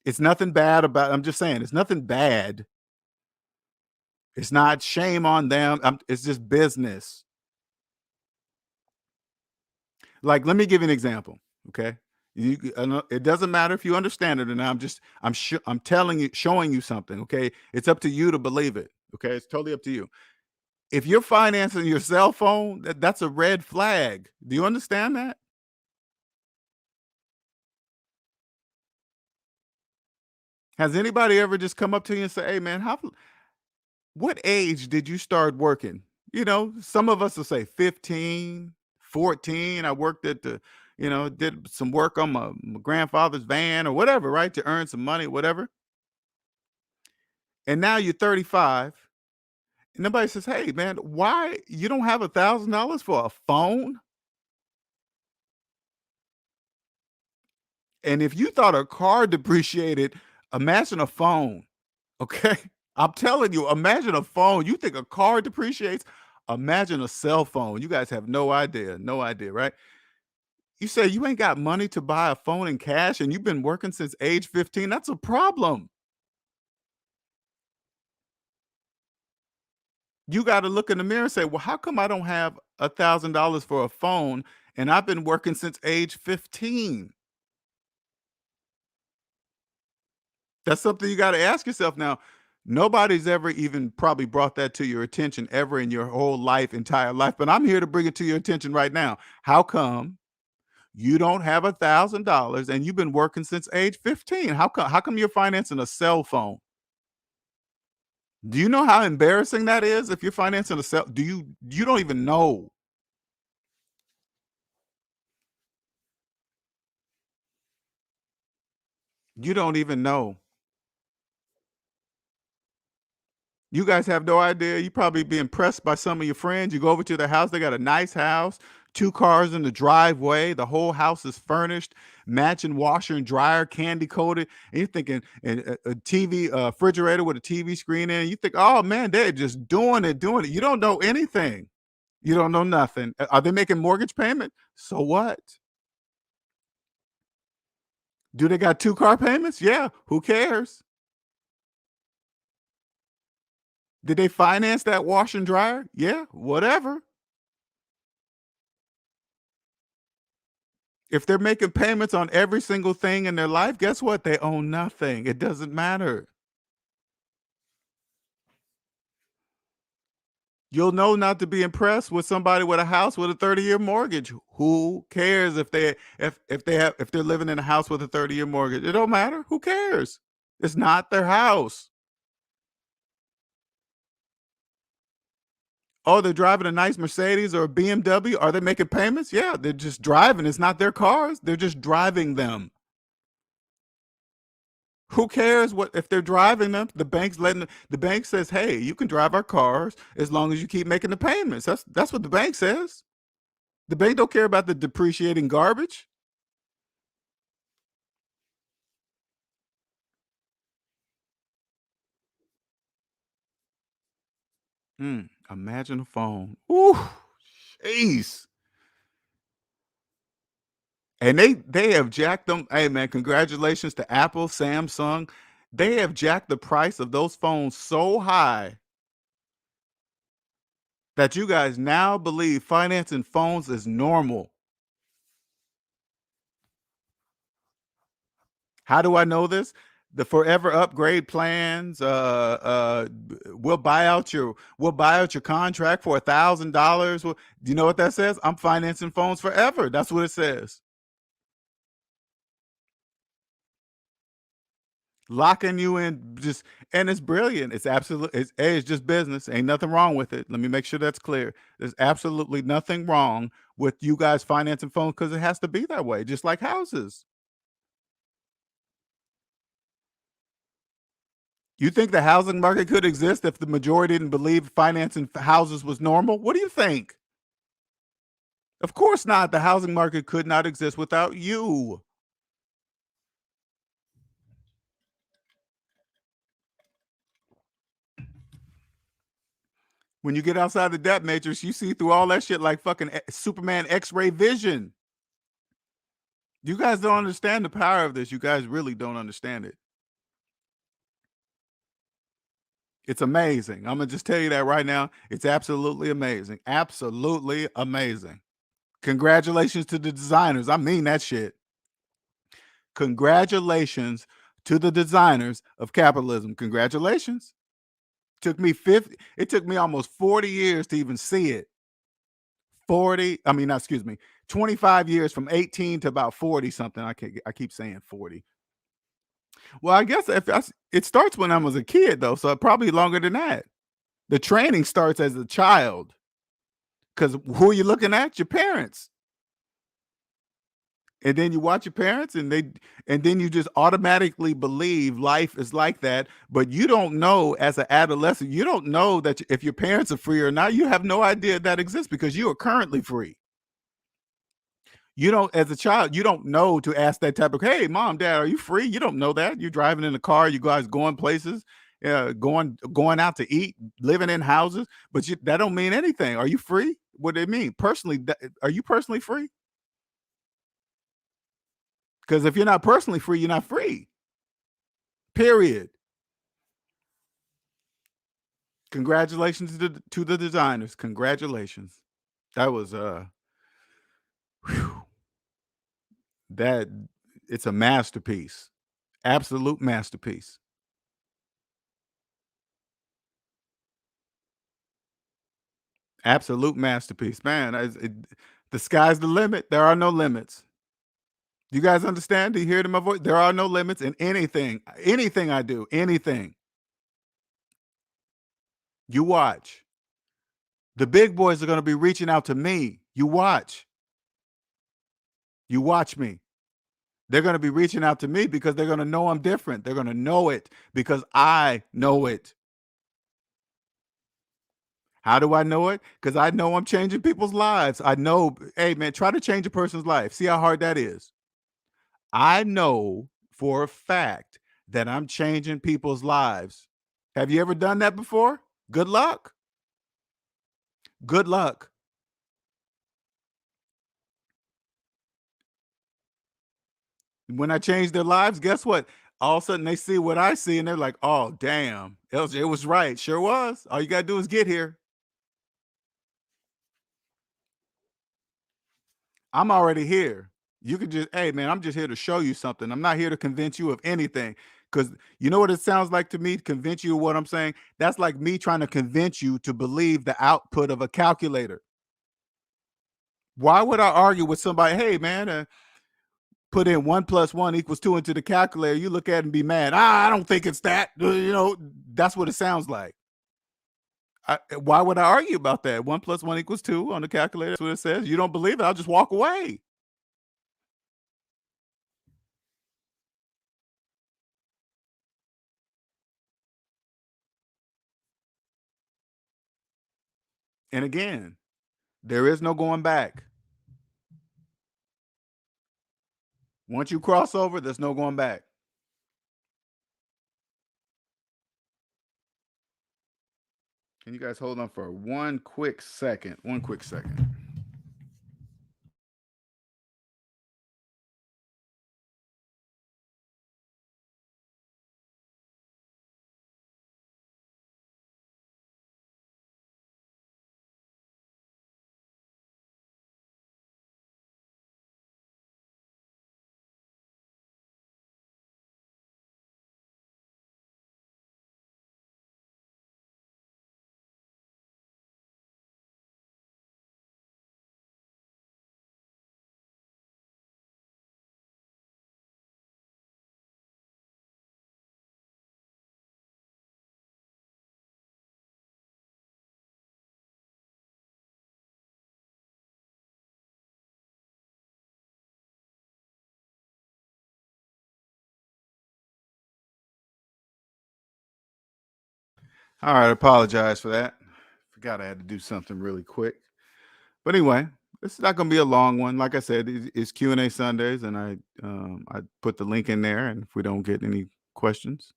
It's nothing bad about. I'm just saying it's nothing bad. It's not shame on them. It's just business. Like, let me give you an example, okay? It doesn't matter if you understand it or not. I'm telling you, showing you something, okay? It's up to you to believe it, okay? It's totally up to you. If you're financing your cell phone, that's a red flag. Do you understand that? Has anybody ever just come up to you and say, "Hey, man, what age did you start working?" Some of us will say 15, 14. I worked at the did some work on my grandfather's van or whatever, right? To earn some money, whatever. And now you're 35. And nobody says, hey, man, why you don't have $1,000 for a phone? And if you thought a car depreciated, imagine a phone. Okay. I'm telling you, imagine a phone. You think a car depreciates? Imagine a cell phone. You guys have no idea. No idea, right? You say you ain't got money to buy a phone in cash and you've been working since age 15. That's a problem. You got to look in the mirror and say, well, how come I don't have $1,000 for a phone and I've been working since age 15? That's something you got to ask yourself. Now, nobody's ever even probably brought that to your attention ever in your whole life, entire life, but I'm here to bring it to your attention right now. How come you don't have $1,000 and you've been working since age 15? How come you're financing a cell phone? Do you know how embarrassing that is if you're financing a cell? You don't even know. You don't even know. You guys have no idea. You probably be impressed by some of your friends. You go over to their house, they got a nice house, 2 cars in the driveway, the whole house is furnished, matching washer and dryer, candy coated, and you're thinking and a TV, refrigerator with a TV screen in, you think, "Oh, man, they're just doing it, doing it." You don't know anything. You don't know nothing. Are they making mortgage payment? So what? Do they got 2 car payments? Yeah, who cares? Did they finance that washer and dryer? Yeah, whatever. If they're making payments on every single thing in their life, guess what? They own nothing. It doesn't matter. You'll know not to be impressed with somebody with a house with a 30-year mortgage. Who cares if they're living in a house with a 30-year mortgage? It don't matter. Who cares? It's not their house. Oh, they're driving a nice Mercedes or a BMW. Are they making payments? Yeah, they're just driving. It's not their cars. They're just driving them. Who cares what if they're driving them? The bank says, "Hey, you can drive our cars as long as you keep making the payments." That's what the bank says. The bank don't care about the depreciating garbage. Imagine a phone. Ooh, jeez. And they have jacked them. Hey man, congratulations to Apple, Samsung. They have jacked the price of those phones so high that you guys now believe financing phones is normal. How do I know this? The forever upgrade plans. We'll buy out your contract for $1,000. Do you know what that says? I'm financing phones forever. That's what it says. Locking you in, just and it's brilliant. It's just business. Ain't nothing wrong with it. Let me make sure that's clear. There's absolutely nothing wrong with you guys financing phones because it has to be that way, just like houses. You think the housing market could exist if the majority didn't believe financing houses was normal? What do you think? Of course not. The housing market could not exist without you. When you get outside the debt matrix, you see through all that shit like fucking Superman X-ray vision. You guys don't understand the power of this. You guys really don't understand it. It's amazing. I'm gonna just tell you that right now. It's absolutely amazing. Absolutely amazing. Congratulations to the designers. I mean that shit. Congratulations to the designers of capitalism. Congratulations. It took me almost 40 years to even see it. 40, I mean, not, excuse me, 25 years from 18 to about 40 something. I keep saying 40. Well, I guess it starts when I was a kid though, so probably longer than that. The training starts as a child because who are you looking at? Your parents. And then you watch your parents and then you just automatically believe life is like that, but you don't know as an adolescent, you don't know that if your parents are free or not. You have no idea that exists because you are currently free. You don't, as a child, you don't know to ask that type of, hey, mom, dad, are you free? You don't know that. You're driving in the car, you guys going places, going out to eat, living in houses, but that don't mean anything. Are you free? What do it mean? Personally, are you personally free? Because if you're not personally free, you're not free. Period. Congratulations to the designers. Congratulations. That was whew, that it's a masterpiece. Absolute masterpiece. Absolute masterpiece. Man, the sky's the limit. There are no limits. You guys understand? Do you hear it in my voice? There are no limits in anything. Anything I do, anything. You watch. The big boys are going to be reaching out to me. You watch. You watch me. They're going to be reaching out to me because they're going to know I'm different. They're going to know it because I know it. How do I know it? Because I know I'm changing people's lives. I know, hey, man, try to change a person's life. See how hard that is. I know for a fact that I'm changing people's lives. Have you ever done that before? Good luck. Good luck. When I change their lives, guess what? All of a sudden they see what I see and they're like, oh, damn, it was right. Sure was. All you got to do is get here. I'm already here. You could just, hey, man, I'm just here to show you something. I'm not here to convince you of anything. Because you know what it sounds like to me, to convince you of what I'm saying? That's like me trying to convince you to believe the output of a calculator. Why would I argue with somebody? Hey, man, put in 1+1 = 2 into the calculator. You look at it and be mad. I don't think it's that. That's what it sounds like. Why would I argue about that? 1+1 = 2 on the calculator. That's what it says. You don't believe it? I'll just walk away. And again, there is no going back. Once you cross over, there's no going back. Can you guys hold on for one quick second? One quick second. All right, I apologize for that. Forgot I had to do something really quick. But anyway, this is not going to be a long one. Like I said, it's Q&A Sundays, and I put the link in there. And if we don't get any questions,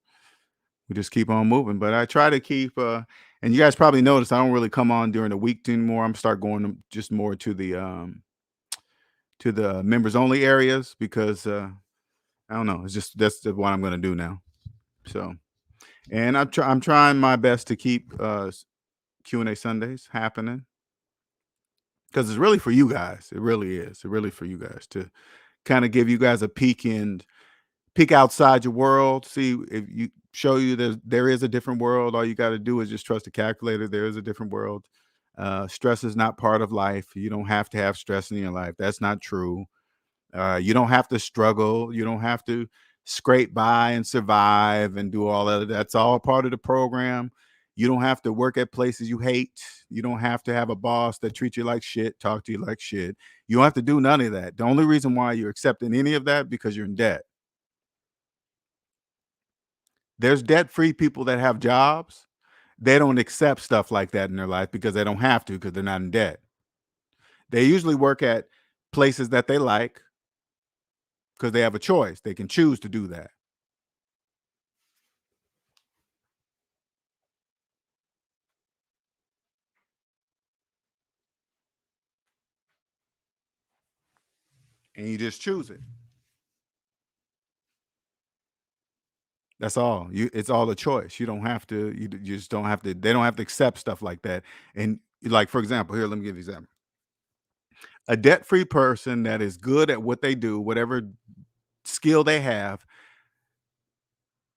we just keep on moving. But I try to keep, and you guys probably noticed I don't really come on during the week anymore. I'm start going just more to the members only areas because I don't know. It's just that's what I'm going to do now. So, and I'm trying my best to keep Q&A Sundays happening because it's really for you guys. It really is. It's really for you guys to kind of give you guys a peek outside your world, see if you show you there is a different world. All you got to do is just trust the calculator. There is a different world. Stress is not part of life. You don't have to have stress in your life. That's not true. You don't have to struggle. You don't have to scrape by and survive and do all that. That's all part of the program. You don't have to work at places you hate. You don't have to have a boss that treats you like shit, talk to you like shit. You don't have to do none of that. The only reason why you're accepting any of that because you're in debt. There's debt-free people that have jobs. They don't accept stuff like that in their life because they don't have to because they're not in debt. They usually work at places that they like because they have a choice. They can choose to do that. And you just choose it. That's all. It's all a choice. You don't have to, you just don't have to, they don't have to accept stuff like that. And like, for example, here, let me give you an example. A debt-free person that is good at what they do, whatever skill they have,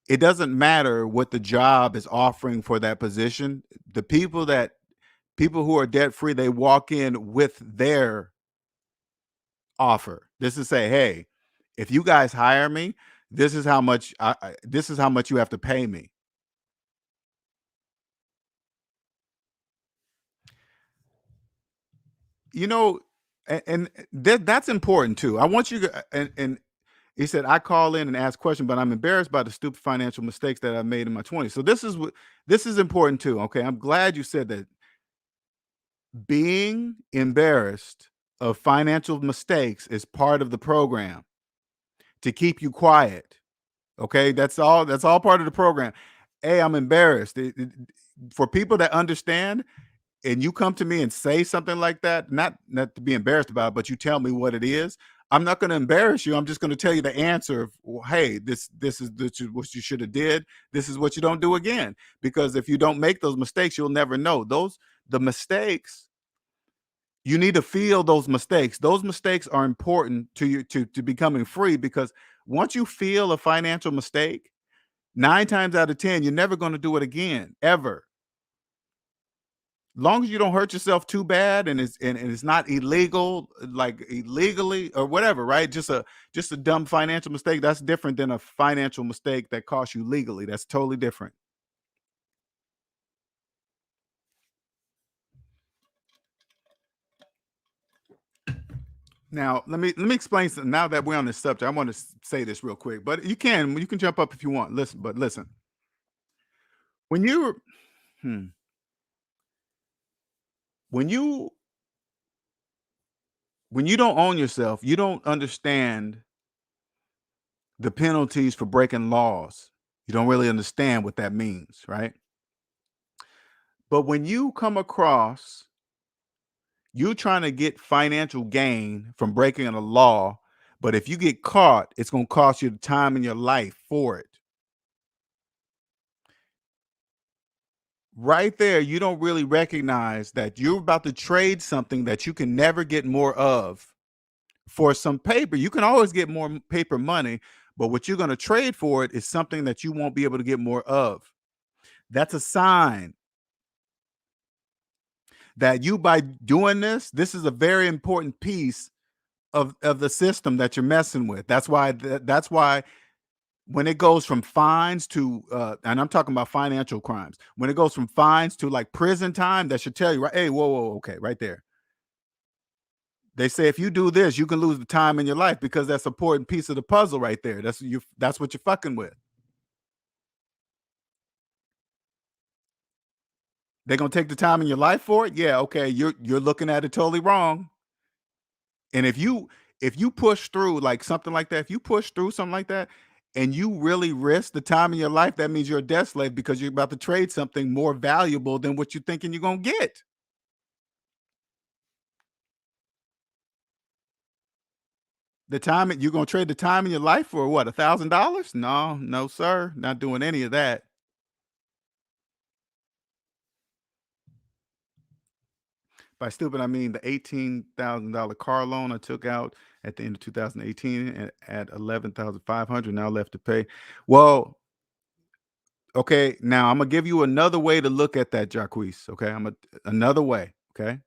it doesn't matter what the job is offering for that position. The people who are debt-free, they walk in with their offer. This is say, hey, if you guys hire me, this is how much this is how much you have to pay me. You know, and that's important too. I want you to, and he said, I call in and ask questions, but I'm embarrassed by the stupid financial mistakes that I made in my 20s. So this is important too. Okay. I'm glad you said that. Being embarrassed of financial mistakes is part of the program to keep you quiet. Okay. That's all part of the program. Hey, I'm embarrassed. For people that understand, and you come to me and say something like that, not to be embarrassed about it, but you tell me what it is, I'm not going to embarrass you. I'm just going to tell you the answer of, well, hey, this is what you should have did. This is what you don't do again. Because if you don't make those mistakes, you'll never know. The mistakes, you need to feel those mistakes. Those mistakes are important to you to becoming free, because once you feel a financial mistake, 9 times out of 10, you're never going to do it again, ever. Long as you don't hurt yourself too bad, and it's not illegal, like illegally or whatever, right? Just a dumb financial mistake. That's different than a financial mistake that costs you legally. That's totally different. Now, let me explain something. Now that we're on this subject, I want to say this real quick, but you can jump up if you want. Listen. When you hmm, when you when you don't own yourself, you don't understand the penalties for breaking laws. You don't really understand what that means, right? But when you come across you trying to get financial gain from breaking a law, but if you get caught, it's going to cost you the time in your life for it. Right there, you don't really recognize that you're about to trade something that you can never get more of for some paper. You can always get more paper money, but what you're going to trade for it is something that you won't be able to get more of. That's a sign that you, by doing this is a very important piece of the system that you're messing with. That's why when it goes from fines to and I'm talking about financial crimes, when it goes from fines to like prison time, that should tell you, right, hey, whoa, okay, right there. They say if you do this, you can lose the time in your life, because that's an important piece of the puzzle right there. That's what you're fucking with. They're gonna take the time in your life for it. Yeah, okay, you're looking at it totally wrong. And if you push through like something like that, if you push through something like that, and you really risk the time in your life, that means you're a debt slave, because you're about to trade something more valuable than what you're thinking you're gonna get. The time you're gonna trade the time in your life for what, $1,000? No, no, sir. Not doing any of that. By stupid, I mean the $18,000 car loan I took out at the end of 2018 and at 11,500 now left to pay. Well, okay, now I'm gonna give you another way to look at that, Jacquees. Okay, another way. Okay,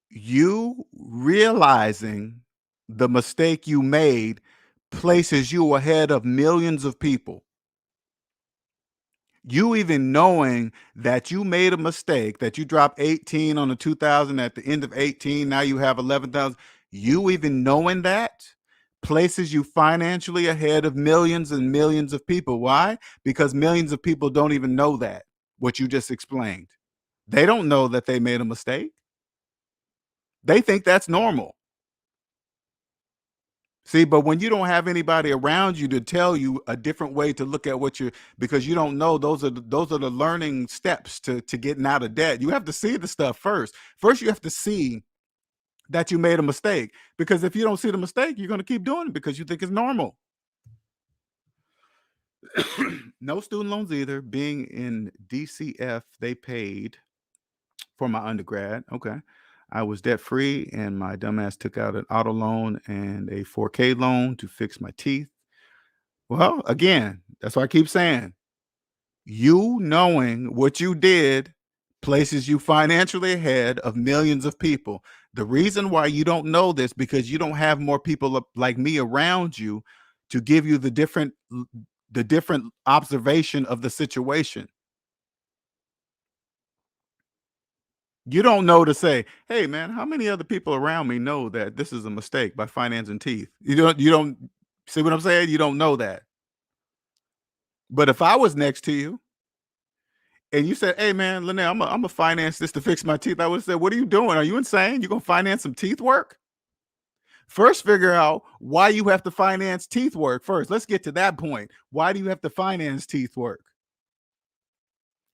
you realizing the mistake you made places you ahead of millions of people. You even knowing that you made a mistake, that you dropped 18 on the 2000 at the end of 18, now you have 11,000. You even knowing that places you financially ahead of millions and millions of people. Why? Because millions of people don't even know that, what you just explained. They don't know that they made a mistake. They think that's normal. See, but when you don't have anybody around you to tell you a different way to look at what you're, because you don't know, those are the learning steps to getting out of debt. You have to see the stuff first. First, you have to see that you made a mistake, because if you don't see the mistake, you're going to keep doing it because you think it's normal. No student loans either. Being in DCF, they paid for my undergrad. Okay. I was debt free, and my dumbass took out an auto loan and a 4K loan to fix my teeth. Well, again, that's why I keep saying, you knowing what you did places you financially ahead of millions of people. The reason why you don't know this, because you don't have more people like me around you to give you the different observation of the situation. You don't know to say, hey man, how many other people around me know that this is a mistake by financing teeth? You don't see what I'm saying? You don't know that. But if I was next to you and you said, hey man, Lynette, I'm gonna finance this to fix my teeth, I would have said, what are you doing? Are you insane? You gonna finance some teeth work? First, figure out why you have to finance teeth work first. Let's get to that point. Why do you have to finance teeth work?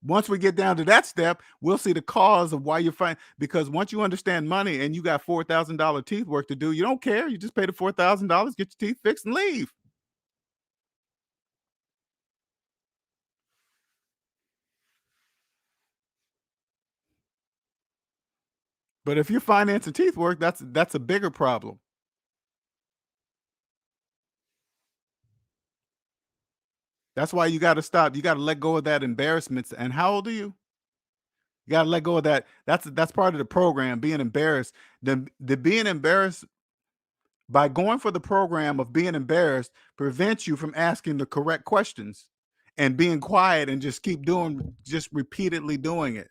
Once we get down to that step, we'll see the cause of why you're fine. Because once you understand money and you got $4,000 teeth work to do, you don't care. You just pay the $4,000, get your teeth fixed, and leave. But if you're financing teeth work, that's a bigger problem. That's why you got to stop. You got to let go of that embarrassment. And how old are you? You got to let go of that. That's part of the program. Being embarrassed. The being embarrassed, by going for the program of being embarrassed, prevents you from asking the correct questions and being quiet and just repeatedly doing it.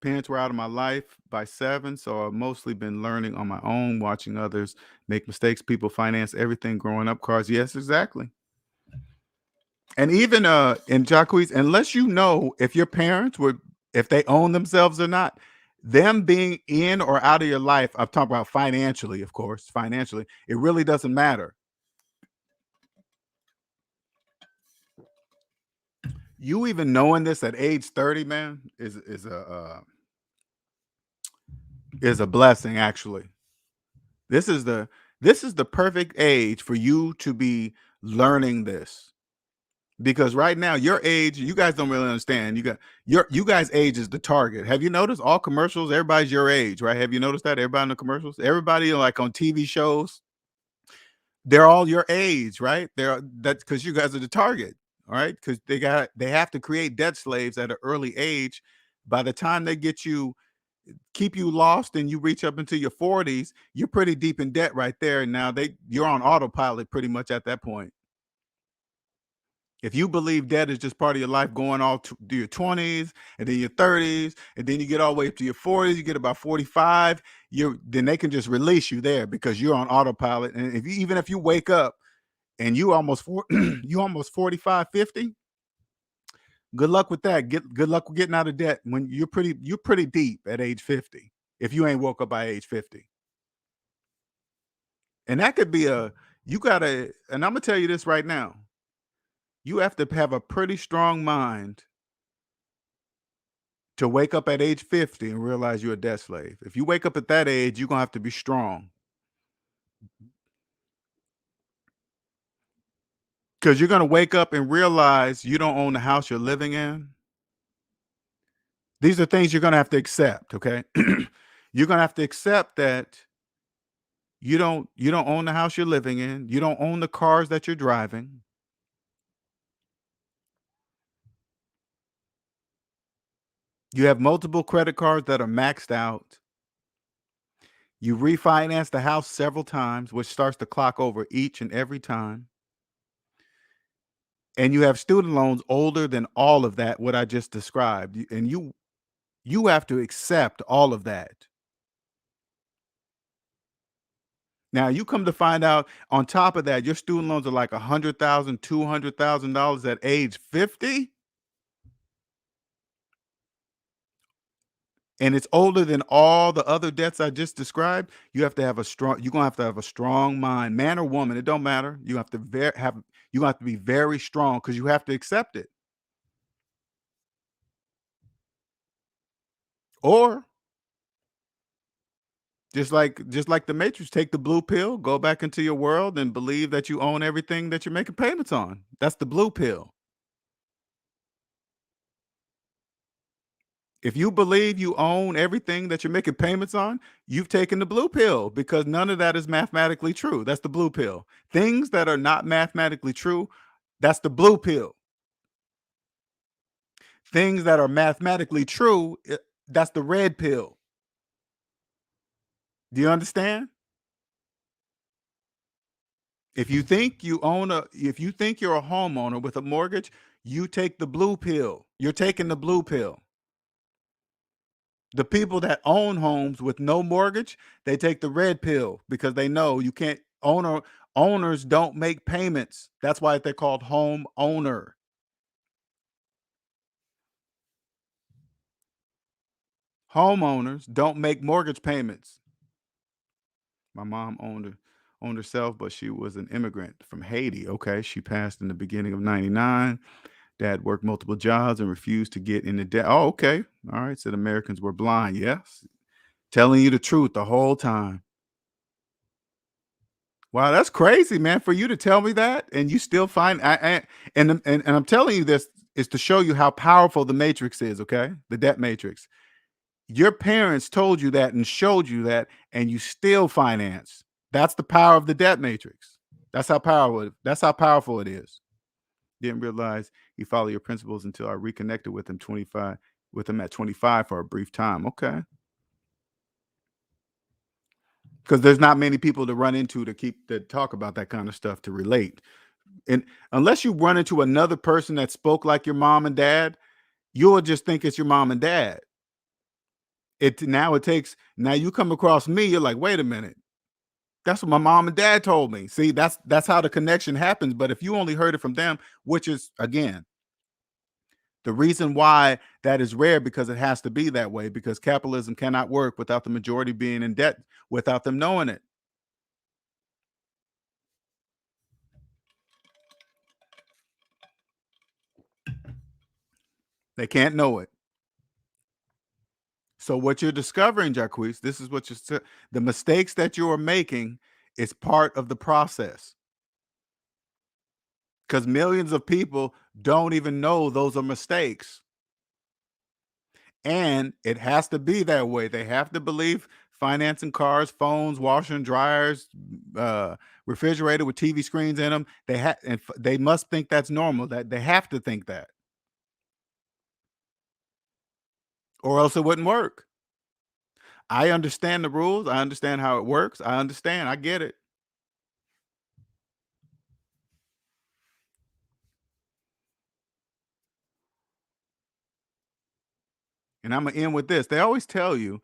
Parents were out of my life by 7, so I've mostly been learning on my own, watching others make mistakes. People finance everything growing up. Cars, yes, exactly. And even in Jacquees, unless you know if your parents were, if they own themselves or not, them being in or out of your life, I'm talking about financially, of course, financially, it really doesn't matter. You even knowing this at age 30, man, is a blessing. Actually, this is the perfect age for you to be learning this. Because right now, your age, you guys don't really understand. You guys' age is the target. Have you noticed all commercials? Everybody's your age, right? Have you noticed that? Everybody in the commercials, everybody like on TV shows, they're all your age, right? That's because you guys are the target, all right? Because they have to create debt slaves at an early age. By the time they keep you lost and you reach up into your 40s, you're pretty deep in debt right there. And now you're on autopilot pretty much at that point. If you believe debt is just part of your life, going all to your 20s and then your 30s, and then you get all the way up to your 40s, you get about 45, then they can just release you there because you're on autopilot. And even if you wake up and you almost 45, 50, good luck with that. Good luck with getting out of debt when you're pretty deep at age 50 if you ain't woke up by age 50. And that could be and I'm gonna tell you this right now. You have to have a pretty strong mind to wake up at age 50 and realize you're a debt slave. If you wake up at that age, you're gonna have to be strong. Because you're gonna wake up and realize you don't own the house you're living in. These are things you're gonna have to accept, okay? You're gonna have to accept that you don't own the house you're living in, you don't own the cars that you're driving. You have multiple credit cards that are maxed out. You refinance the house several times, which starts to clock over each and every time. and you have student loans older than all of that, what I just described, and you have to accept all of that. Now you come to find out on top of that, your student loans are like $100,000, $200,000 at age 50, and it's older than all the other debts I just described. You're gonna have to have a strong mind, man or woman, it don't matter. You have to be very strong because you have to accept it. Or just like the Matrix, take the blue pill, go back into your world and believe that you own everything that you're making payments on. That's the blue pill. If you believe you own everything that you're making payments on, you've taken the blue pill because none of that is mathematically true. That's the blue pill. Things that are not mathematically true, that's the blue pill. Things that are mathematically true, that's the red pill. Do you understand? If you think you're a homeowner with a mortgage, you take the blue pill. You're taking the blue pill. The people that own homes with no mortgage, they take the red pill because they know you can't owners don't make payments. That's why they're called home owner. Homeowners don't make mortgage payments. My mom owned herself, but she was an immigrant from Haiti. Okay, she passed in the beginning of '99. Dad worked multiple jobs and refused to get into debt. Oh, okay. All right. Said Americans were blind. Yes. Telling you the truth the whole time. Wow, that's crazy, man. For you to tell me that and you still find and I'm telling you this is to show you how powerful the matrix is, okay? The debt matrix. Your parents told you that and showed you that, and you still finance. That's the power of the debt matrix. That's how powerful it is. Didn't realize you follow your principles until I reconnected with him at 25 for a brief time. Okay. Because there's not many people to run into to talk about that kind of stuff to relate. And unless you run into another person that spoke like your mom and dad, you'll just think it's your mom and dad. Now you come across me, you're like, wait a minute. That's what my mom and dad told me. See, that's how the connection happens. But if you only heard it from them, which is again, the reason why that is rare, because it has to be that way, because capitalism cannot work without the majority being in debt, without them knowing it. They can't know it. So what you're discovering, Jacquees, this is what the mistakes that you are making is part of the process. Because millions of people don't even know those are mistakes. And it has to be that way. They have to believe financing cars, phones, washer and dryers, refrigerator with TV screens in them. They must think that's normal. That they have to think that, or else it wouldn't work. I understand the rules. I understand how it works. I understand. I get it. And I'm gonna end with this. They always tell you,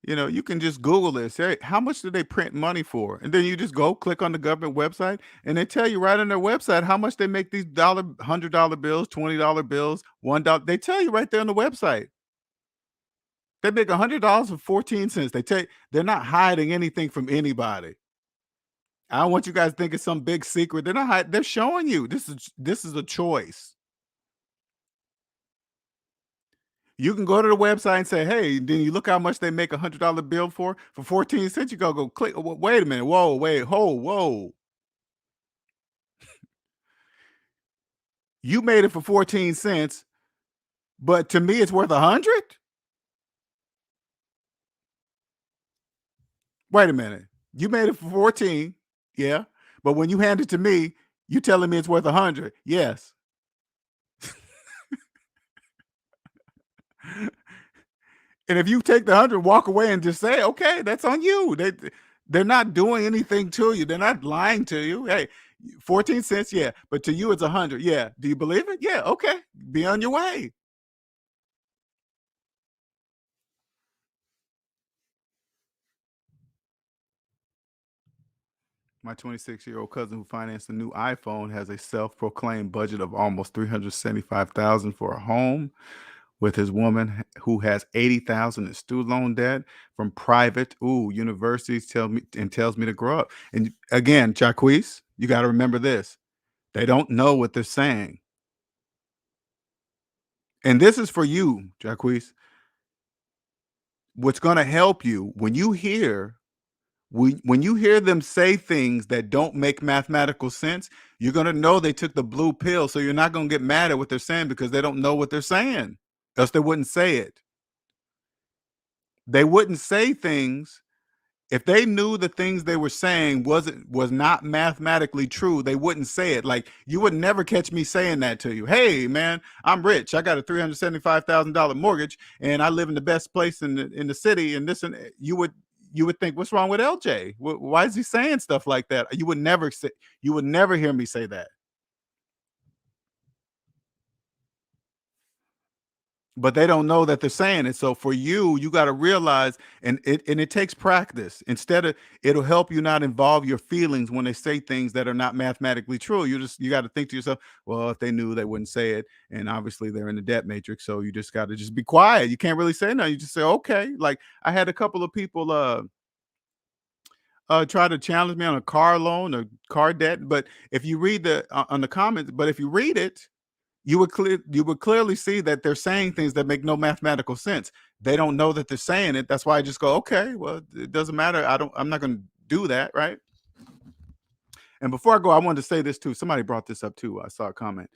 you can just Google this. Say, how much do they print money for? And then you just go click on the government website, and they tell you right on their website how much they make these $100 bills, $20 bills, $1. They tell you right there on the website. They make $100 for 14 cents. They're not hiding anything from anybody. I don't want you guys to think it's some big secret. They're not hiding. They're showing you this is a choice. You can go to the website and say, hey, then you look how much they make $100 bill for 14 cents. You go click. Wait a minute. Whoa, wait, whoa. You made it for 14 cents, but to me it's worth 100. Wait a minute. You made it for 14. Yeah. But when you hand it to me, you telling me it's worth 100. Yes. And if you take the 100, walk away and just say, okay, that's on you. They're not doing anything to you. They're not lying to you. Hey, 14 cents, yeah. But to you, it's 100. Yeah. Do you believe it? Yeah. Okay. Be on your way. My 26-year-old cousin who financed a new iPhone has a self-proclaimed budget of almost 375,000 for a home with his woman who has 80,000 in student loan debt from private universities tells me to grow up. And again, Jacquees, you got to remember this. They don't know what they're saying. And this is for you, Jacquees. What's going to help you when you hear them say things that don't make mathematical sense, you're going to know they took the blue pill. So you're not going to get mad at what they're saying because they don't know what they're saying. Else they wouldn't say it. They wouldn't say things if they knew the things they were saying was not mathematically true. They wouldn't say it. Like, you would never catch me saying that to you. Hey man, I'm rich, I got a $375,000 mortgage and I live in the best place in the city, and this, and you would think, what's wrong with LJ? Why is he saying stuff like that? You would never hear me say that. But they don't know that they're saying it. So for you, you got to realize, and it takes practice. Instead of, it'll help you not involve your feelings when they say things that are not mathematically true. You got to think to yourself, well, if they knew, they wouldn't say it, and obviously they're in the debt matrix. So you just got to just be quiet. You can't really say no. You just say okay. Like, I had a couple of people try to challenge me on a car loan or car debt, but if you read the on the comments, but if you read it, you would clearly see that they're saying things that make no mathematical sense. They don't know that they're saying it. That's why I just go, okay, well, it doesn't matter. I'm not going to do that, right? And before I go, I wanted to say this too. Somebody brought this up too. I saw a comment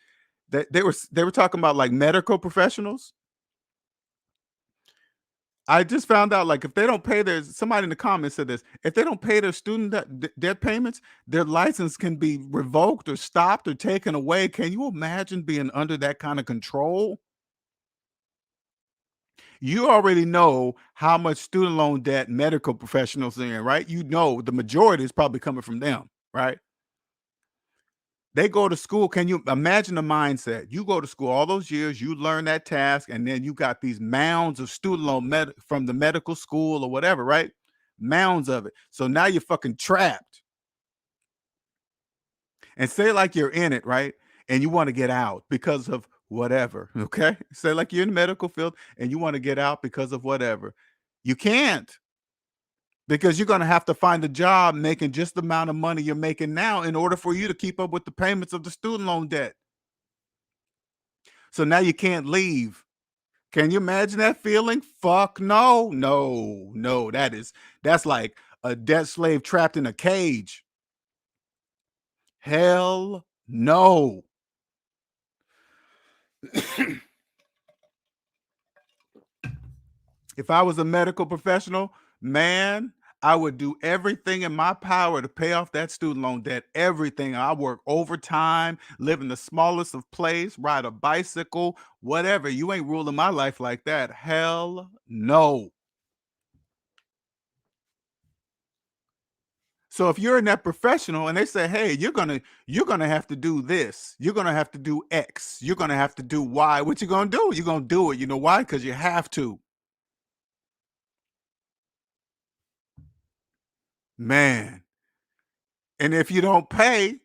that they were talking about like medical professionals. I just found out, like, if they don't pay their, somebody in the comments said this, if they don't pay their student debt payments, their license can be revoked or stopped or taken away. Can you imagine being under that kind of control? You already know how much student loan debt medical professionals are in, right? You know the majority is probably coming from them, right? They go to school. Can you imagine the mindset? You go to school all those years, you learn that task, and then you got these mounds of student loan from the medical school or whatever, right? Mounds of it. So now you're fucking trapped. And say like you're in it, right? And you want to get out because of whatever. Okay. Say like you're in the medical field and you want to get out because of whatever. You can't, because you're going to have to find a job making just the amount of money you're making now in order for you to keep up with the payments of the student loan debt. So now you can't leave. Can you imagine that feeling? Fuck no, no, no. That's like a debt slave trapped in a cage. Hell no. If I was a medical professional, man, I would do everything in my power to pay off that student loan debt. Everything. I work overtime, live in the smallest of place, ride a bicycle, whatever. You ain't ruling my life like that. Hell no. So if you're in that professional and they say, "Hey, you're gonna have to do this. You're gonna have to do X. You're gonna have to do Y." What you gonna do? You're gonna do it. You know why? Because you have to, man. And if you don't pay,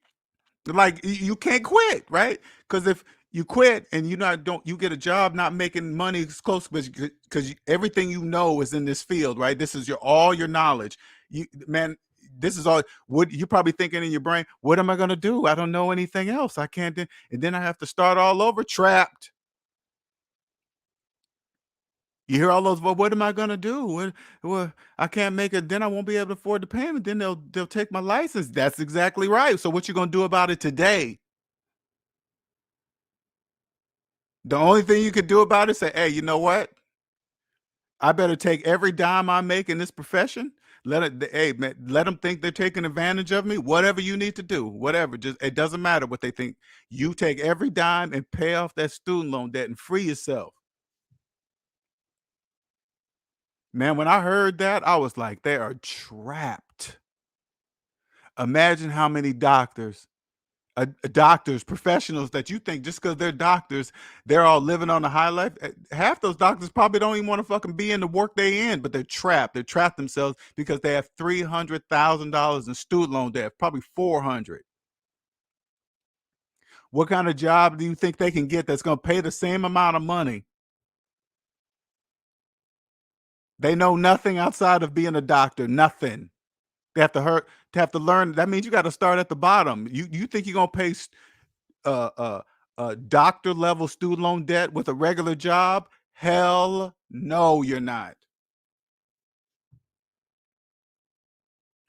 like, you can't quit, right? Because if you quit and you not don't you get a job not making money as close, because everything you know is in this field, right? This is all your knowledge. You, man, this is all what you're probably thinking in your brain. What am I gonna do? I don't know anything else. I can't do, and then I have to start all over, trapped. You hear all those, well, what am I gonna do? Well, I can't make it, then I won't be able to afford the payment. Then they'll take my license. That's exactly right. So what you gonna do about it today? The only thing you could do about it is say, hey, you know what? I better take every dime I make in this profession. Hey man, let them think they're taking advantage of me. Whatever you need to do, whatever. Just, it doesn't matter what they think. You take every dime and pay off that student loan debt and free yourself. Man, when I heard that, I was like, they are trapped. Imagine how many doctors. doctors, professionals that you think just because they're doctors, they're all living on a high life. Half those doctors probably don't even want to fucking be in the work they in, but they're trapped. They're trapped themselves because they have $300,000 in student loan debt, probably 400. What kind of job do you think they can get that's going to pay the same amount of money? They know nothing outside of being a doctor, nothing. They have to learn. That means you got to start at the bottom. You think you're going to pay doctor level student loan debt with a regular job? Hell no, you're not.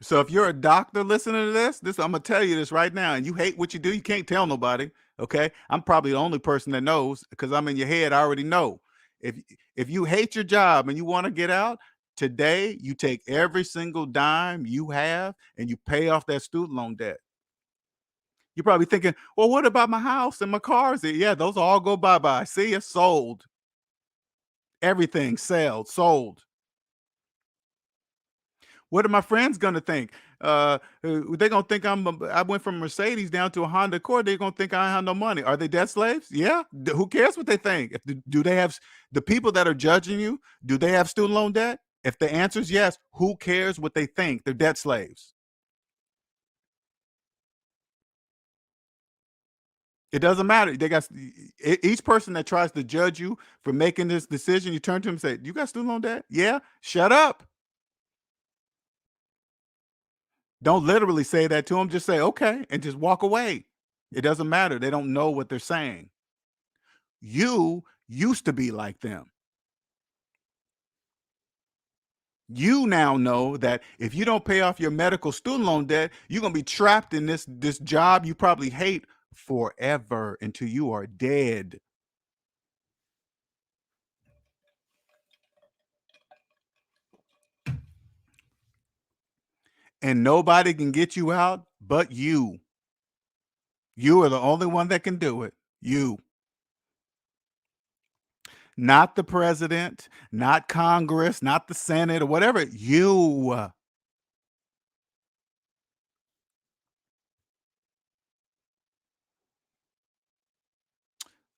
So if you're a doctor listening to this, I'm gonna tell you this right now, and you hate what you do, you can't tell nobody. Okay, I'm probably the only person that knows because I'm in your head. I already know. If you hate your job and you want to get out today, you take every single dime you have and you pay off that student loan debt. You're probably thinking, well, what about my house and my cars? Yeah, those all go bye-bye. See, it's sold. Everything sold. What are my friends gonna think? They're gonna think I went from Mercedes down to a Honda Accord. They're gonna think I have no money. Are they debt slaves? Yeah. Who cares what they think? Do they have the people that are judging you? Do they have student loan debt? If the answer is yes, who cares what they think? They're debt slaves. It doesn't matter. They got each person that tries to judge you for making this decision. You turn to them and say, "You got student loan debt? Yeah. Shut up." Don't literally say that to them. Just say, "Okay," and just walk away. It doesn't matter. They don't know what they're saying. You used to be like them. You now know that if you don't pay off your medical student loan debt, you're gonna be trapped in this job you probably hate forever until you are dead. And nobody can get you out but you. You are the only one that can do it. You. Not the president, not Congress, not the Senate or whatever. You. I'm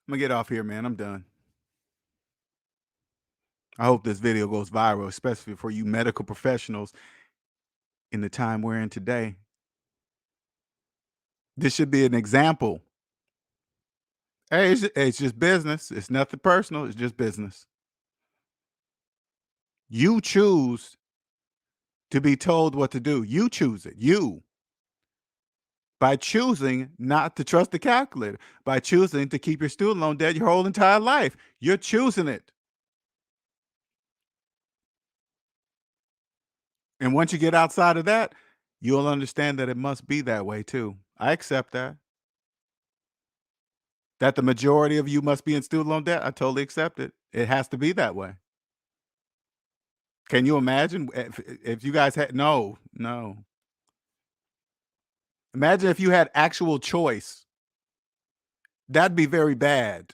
gonna get off here, man. I'm done. I hope this video goes viral, especially for you medical professionals in the time we're in today. This should be an example. Hey, it's just business. It's nothing personal. It's just business. You choose to be told what to do. You choose it. You. By choosing not to trust the calculator, by choosing to keep your student loan debt your whole entire life. You're choosing it. And once you get outside of that, you'll understand that it must be that way too. I accept that. That the majority of you must be in student loan debt. I totally accept it. It has to be that way. Can you imagine if you guys had no. Imagine if you had actual choice. That'd be very bad.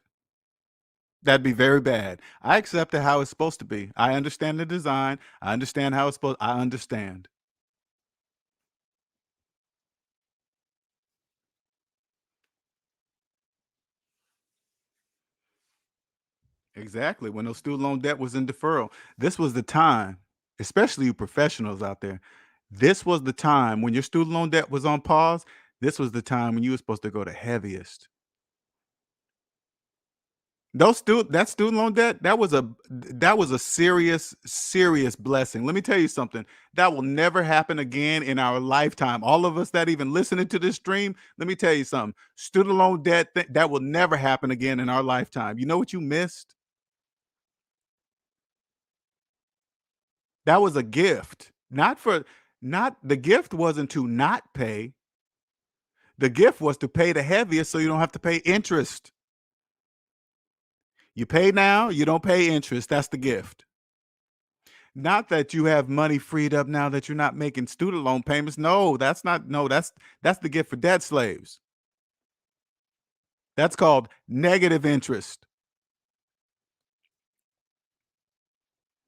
That'd be very bad. I accept it how it's supposed to be. I understand the design. I understand how it's supposed. I understand. Exactly. When those student loan debt was in deferral, this was the time, especially you professionals out there. This was the time when your student loan debt was on pause. This was the time when you were supposed to go the heaviest. That student loan debt, that was a serious blessing. Let me tell you something. That will never happen again in our lifetime. All of us that even listening to this stream, let me tell you something. Student loan debt that will never happen again in our lifetime. You know what you missed? That was a gift. Not the gift wasn't to not pay. The gift was to pay the heaviest so you don't have to pay interest. You pay now, you don't pay interest. That's the gift. Not that you have money freed up now that you're not making student loan payments. No, that's not. No, that's the gift for debt slaves. That's called negative interest.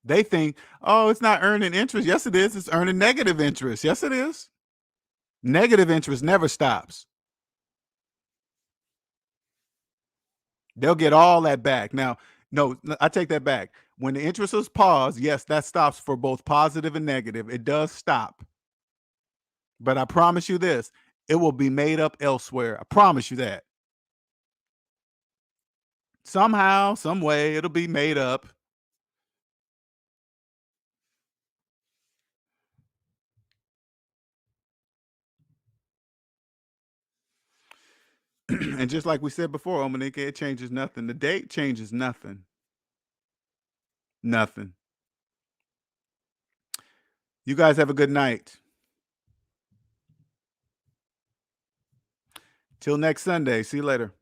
They think, oh, it's not earning interest. Yes, it is. It's earning negative interest. Yes, it is. Negative interest never stops. They'll get all that back. Now, no, I take that back. When the interest is paused, yes, that stops for both positive and negative. It does stop. But I promise you this, it will be made up elsewhere. I promise you that. Somehow, some way, it'll be made up. And just like we said before, Omanika, it changes nothing. The date changes nothing. Nothing. You guys have a good night. Till next Sunday. See you later.